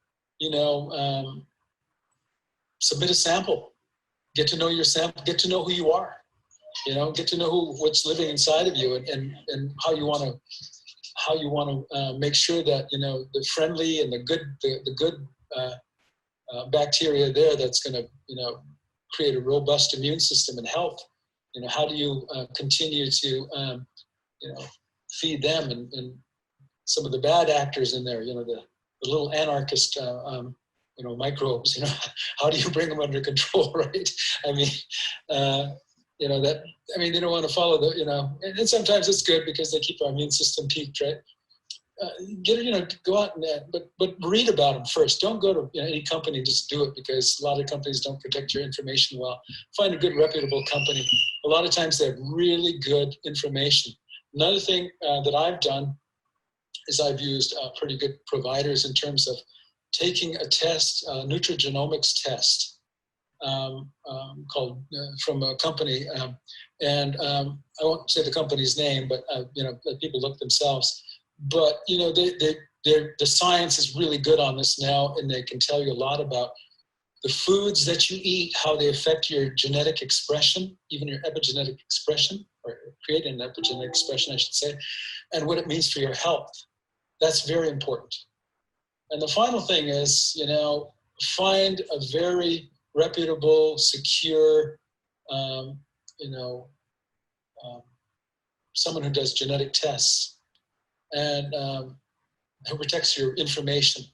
Speaker 3: submit a sample, get to know your sample, get to know who you are, get to know what's living inside of you, and how you want to make sure that, the friendly and the good bacteria there that's going to, create a robust immune system and health. How do you continue to, feed them and some of the bad actors in there, the little anarchist, microbes, how do you bring them under control, right? I mean, they don't want to follow the, and sometimes it's good because they keep our immune system peaked, right? Go out and, but read about them first. Don't go to any company and just do it, because a lot of companies don't protect your information well. Find a good reputable company. A lot of times they have really good information. Another thing that I've done is I've used pretty good providers in terms of taking a test, a nutrigenomics test, called from a company, and I won't say the company's name, but let people look themselves. But the science is really good on this now, and they can tell you a lot about the foods that you eat, how they affect your genetic expression, even your epigenetic expression, or create an epigenetic expression, I should say, and what it means for your health. That's very important. And the final thing is, find a very reputable, secure, someone who does genetic tests and who protects your information,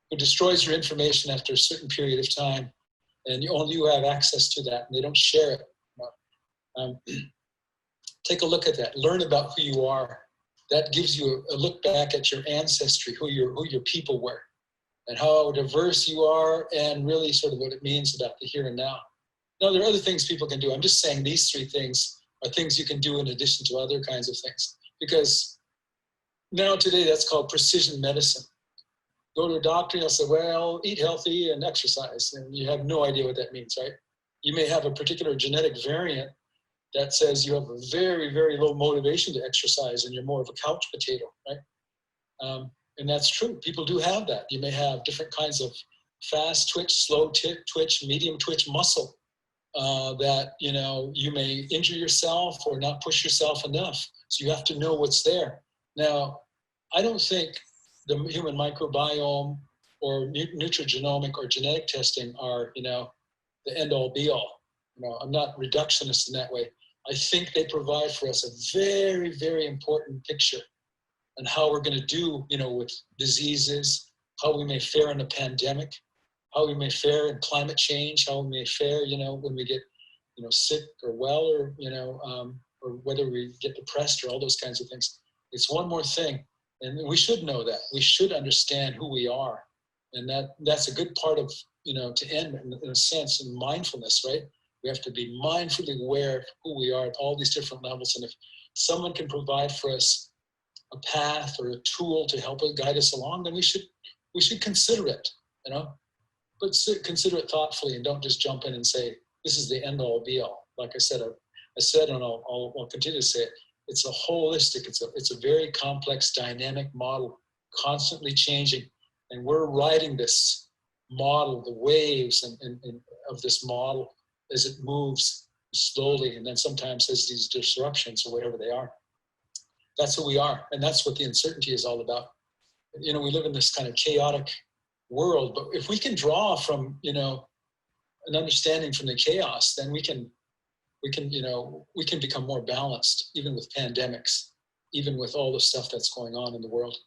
Speaker 3: who destroys your information after a certain period of time, and only you have access to that, and they don't share it. Take a look at that. Learn about who you are. That gives you a look back at your ancestry, who your people were, and how diverse you are, and really sort of what it means about the here and now. Now, there are other things people can do. I'm just saying these three things are things you can do in addition to other kinds of things. Because now today, that's called precision medicine. Go to a doctor and they'll say, well, eat healthy and exercise. And you have no idea what that means, right? You may have a particular genetic variant that says you have a very, very low motivation to exercise and you're more of a couch potato, right? And that's true. People do have that. You may have different kinds of fast twitch, slow twitch, medium twitch muscle that, you may injure yourself or not push yourself enough. So you have to know what's there. Now, I don't think the human microbiome or nutrigenomic or genetic testing are, the end all be all. I'm not reductionist in that way. I think they provide for us a very, very important picture on how we're going to do, with diseases, how we may fare in a pandemic, how we may fare in climate change, how we may fare, when we get, sick or well, or whether we get depressed or all those kinds of things. It's one more thing. And we should know that. We should understand who we are. And that's a good part of, to end in a sense in mindfulness, right? We have to be mindfully aware of who we are at all these different levels. And if someone can provide for us a path or a tool to help guide us along, then we should consider it, but consider it thoughtfully and don't just jump in and say, this is the end all be all. Like I said, and I'll continue to say it. It's a holistic, it's a very complex dynamic model, constantly changing. And we're riding this model, the waves and of this model as it moves slowly. And then sometimes has these disruptions or whatever they are. That's who we are. And that's what the uncertainty is all about. We live in this kind of chaotic world, but if we can draw from, an understanding from the chaos, then we can become more balanced, even with pandemics, even with all the stuff that's going on in the world.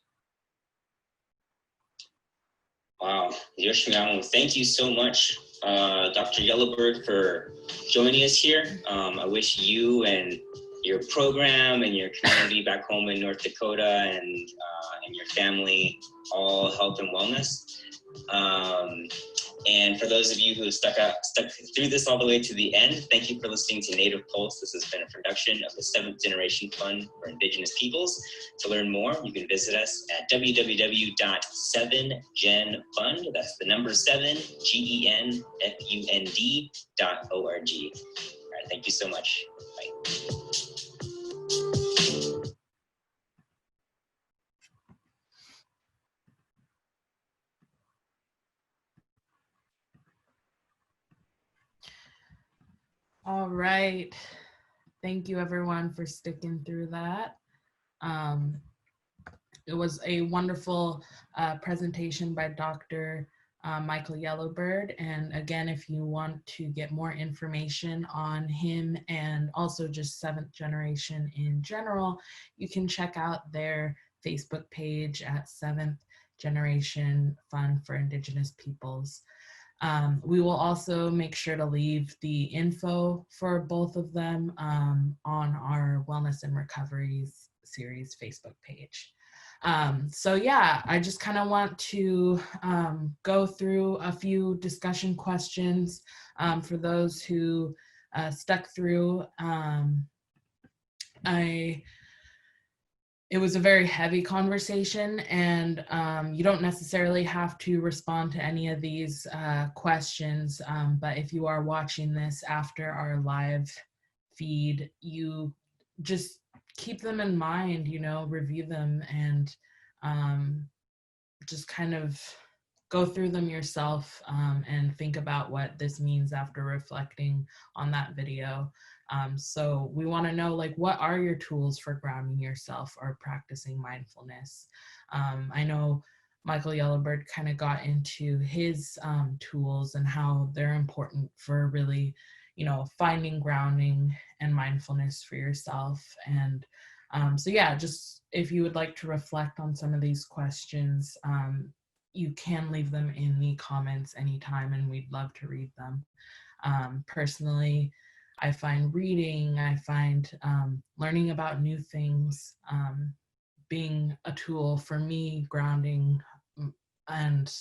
Speaker 2: Wow, Yoshimiyamu, thank you so much, Dr. Yellowbird, for joining us here. I wish you and your program and your community back home in North Dakota and your family all health and wellness. And for those of you who stuck through this all the way to the end, thank you for listening to Native Pulse. This has been a production of the 7th Generation Fund for Indigenous Peoples. To learn more, you can visit us at www.7genfund. That's the number 7, GENFUND.org. All right, thank you so much. Bye.
Speaker 1: All right. Thank you everyone for sticking through that. It was a wonderful presentation by Dr. Michael Yellowbird. And again, if you want to get more information on him and also just 7th Generation in general, you can check out their Facebook page at 7th Generation Fund for Indigenous Peoples. We will also make sure to leave the info for both of them on our Wellness and Recoveries series Facebook page. So yeah, I just kind of want to go through a few discussion questions for those who stuck through. It was a very heavy conversation, and you don't necessarily have to respond to any of these questions, but if you are watching this after our live feed, you just keep them in mind, review them, and just kind of go through them yourself and think about what this means after reflecting on that video. So we want to know, what are your tools for grounding yourself or practicing mindfulness? I know Michael Yellowbird kind of got into his tools and how they're important for really, finding grounding and mindfulness for yourself. And so yeah, just if you would like to reflect on some of these questions, you can leave them in the comments anytime, and we'd love to read them. Personally, I find reading, learning about new things being a tool for me, grounding, and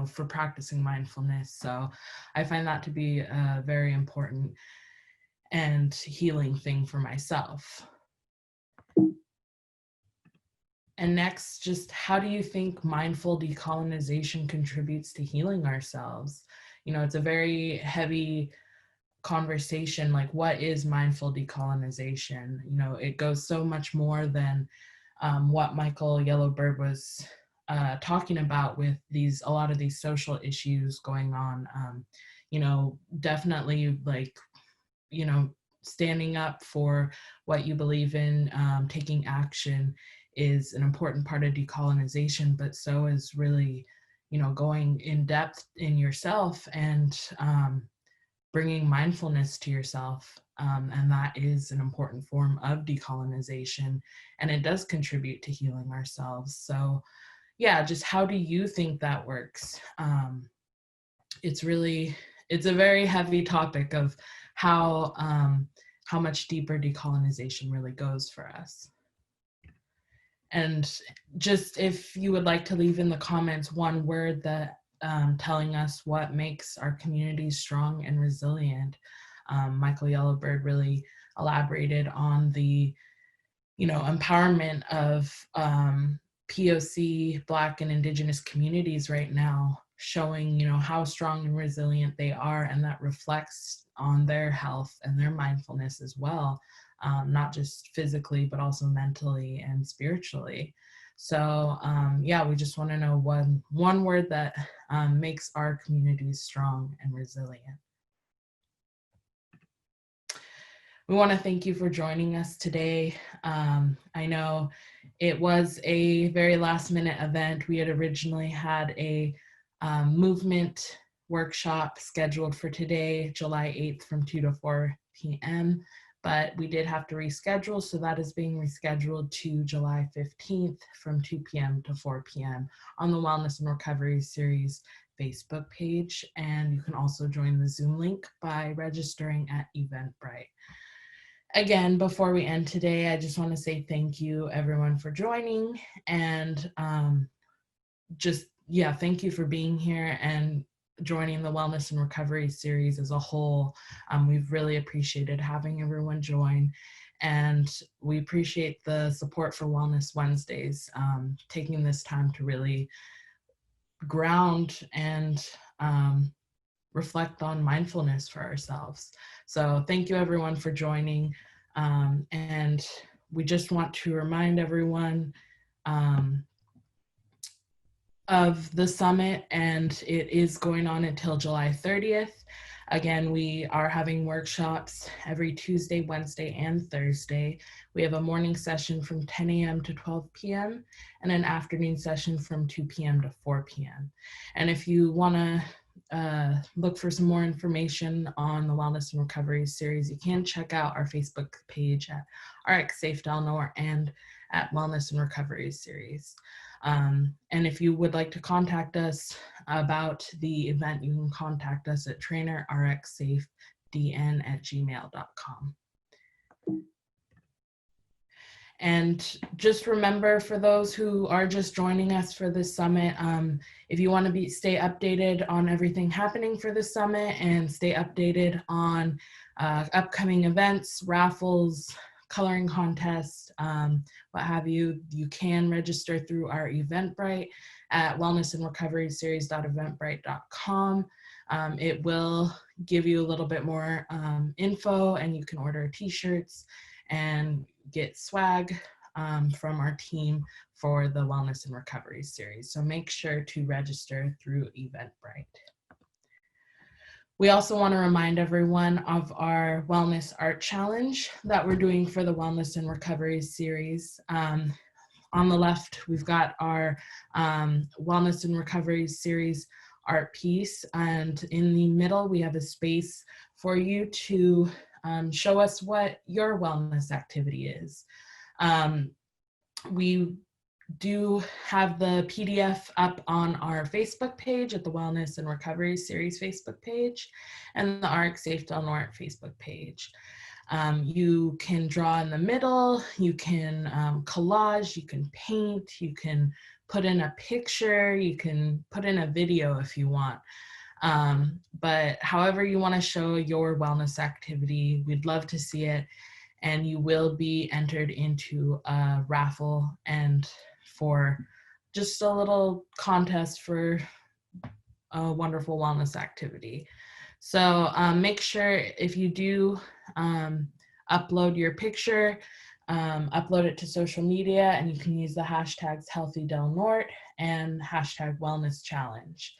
Speaker 1: for practicing mindfulness. So I find that to be a very important and healing thing for myself. And next, just how do you think mindful decolonization contributes to healing ourselves? It's a very heavy conversation, what is mindful decolonization? It goes so much more than what Michael Yellowbird was talking about with a lot of these social issues going on. Definitely standing up for what you believe in, taking action is an important part of decolonization, but so is really, going in depth in yourself and bringing mindfulness to yourself. And that is an important form of decolonization, and it does contribute to healing ourselves. So yeah, just how do you think that works? It's a very heavy topic of how much deeper decolonization really goes for us. And just if you would like to leave in the comments one word that telling us what makes our communities strong and resilient. Michael Yellowbird really elaborated on the, empowerment of POC, Black and Indigenous communities right now, showing, how strong and resilient they are, and that reflects on their health and their mindfulness as well, not just physically, but also mentally and spiritually. So yeah, we just want to know one word that makes our communities strong and resilient. We want to thank you for joining us today. I know it was a very last minute event. We had originally had a movement workshop scheduled for today, July 8th from 2 to 4 p.m. But we did have to reschedule, so that is being rescheduled to July 15th from 2 p.m. to 4 p.m. on the Wellness and Recovery Series Facebook page. And you can also join the Zoom link by registering at Eventbrite. Again, before we end today, I just want to say thank you everyone for joining, and thank you for being here and joining the Wellness and Recovery Series as a whole. We've really appreciated having everyone join, and we appreciate the support for Wellness Wednesdays, taking this time to really ground and reflect on mindfulness for ourselves. So thank you everyone for joining. And we just want to remind everyone of the summit, and it is going on until July 30th. Again, we are having workshops every Tuesday, Wednesday, and Thursday. We have a morning session from 10 a.m. to 12 p.m. and an afternoon session from 2 p.m. to 4 p.m. And if you want to look for some more information on the Wellness and Recovery Series, you can check out our Facebook page at RX Safe Del Norte and at Wellness and Recovery Series. And if you would like to contact us about the event, you can contact us at trainerrxsafedn@gmail.com. And just remember, for those who are just joining us for this summit, if you want to stay updated on everything happening for the summit and stay updated on upcoming events, raffles, coloring contests, what have you, you can register through our Eventbrite at wellnessandrecoveryseries.eventbrite.com. It will give you a little bit more info, and you can order t-shirts and get swag from our team for the Wellness and Recovery Series. So make sure to register through Eventbrite. We also want to remind everyone of our Wellness Art Challenge that we're doing for the Wellness and Recovery Series. On the left, we've got our Wellness and Recovery Series art piece, and in the middle, we have a space for you to show us what your wellness activity is. We do have the PDF up on our Facebook page at the Wellness and Recovery Series Facebook page and the RX Safe Del Norte Facebook page. You can draw in the middle, you can collage, you can paint, you can put in a picture, you can put in a video if you want. But however you want to show your wellness activity, we'd love to see it. And you will be entered into a raffle and for just a little contest for a wonderful wellness activity. So make sure if you do upload your picture, upload it to social media, and you can use the hashtags HealthyDelNorte and hashtag Wellness Challenge.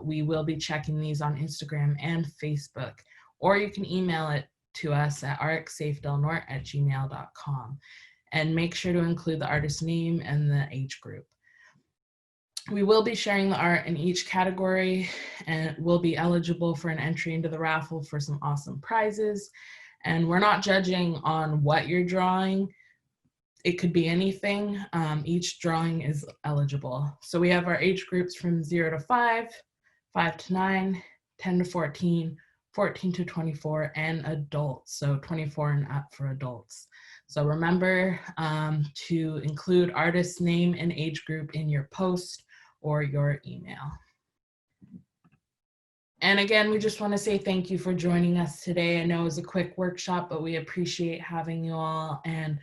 Speaker 1: We will be checking these on Instagram and Facebook, or you can email it to us at rxsafedelnorte@gmail.com, and make sure to include the artist name and the age group. We will be sharing the art in each category and will be eligible for an entry into the raffle for some awesome prizes. And we're not judging on what you're drawing. It could be anything. Each drawing is eligible. So we have our age groups from 0 to 5, 5 to 9, 10 to 14, 14 to 24, and adults. So 24 and up for adults. So remember to include artist's name and age group in your post or your email. And again, we just want to say thank you for joining us today. I know it was a quick workshop, but we appreciate having you all. And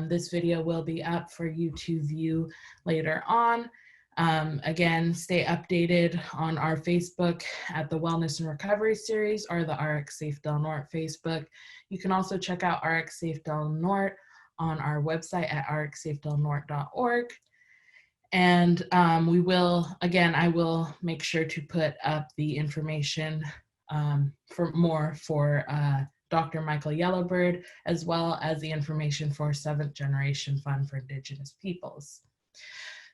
Speaker 1: this video will be up for you to view later on. Again, stay updated on our Facebook at the Wellness and Recovery Series or the RX Safe Del Norte Facebook. You can also check out RX Safe Del Norte on our website at rxsafedelnorte.org. And we will, again, I will make sure to put up the information for Dr. Michael Yellowbird, as well as the information for 7th Generation Fund for Indigenous Peoples.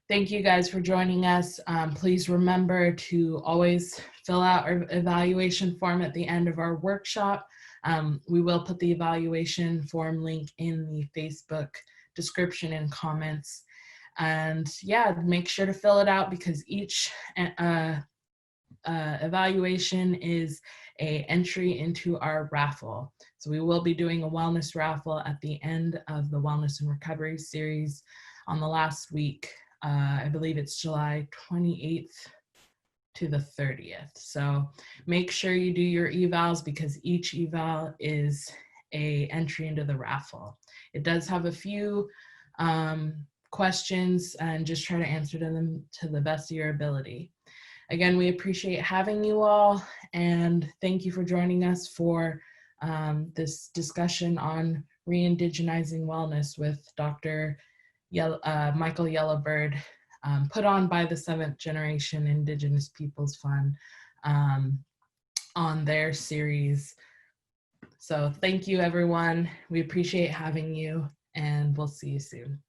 Speaker 1: Thank you guys for joining us. Please remember to always fill out our evaluation form at the end of our workshop. We will put the evaluation form link in the Facebook description and comments. And yeah, make sure to fill it out because each evaluation is an entry into our raffle. So we will be doing a wellness raffle at the end of the Wellness and Recovery series on the last week. I believe it's July 28th to the 30th. So make sure you do your evals because each eval is an entry into the raffle. It does have a few questions and just try to answer them to the best of your ability. Again, we appreciate having you all and thank you for joining us for this discussion on re-indigenizing wellness with Dr. Michael Yellowbird, put on by the 7th Generation Indigenous Peoples Fund on their series. So thank you everyone. We appreciate having you and we'll see you soon.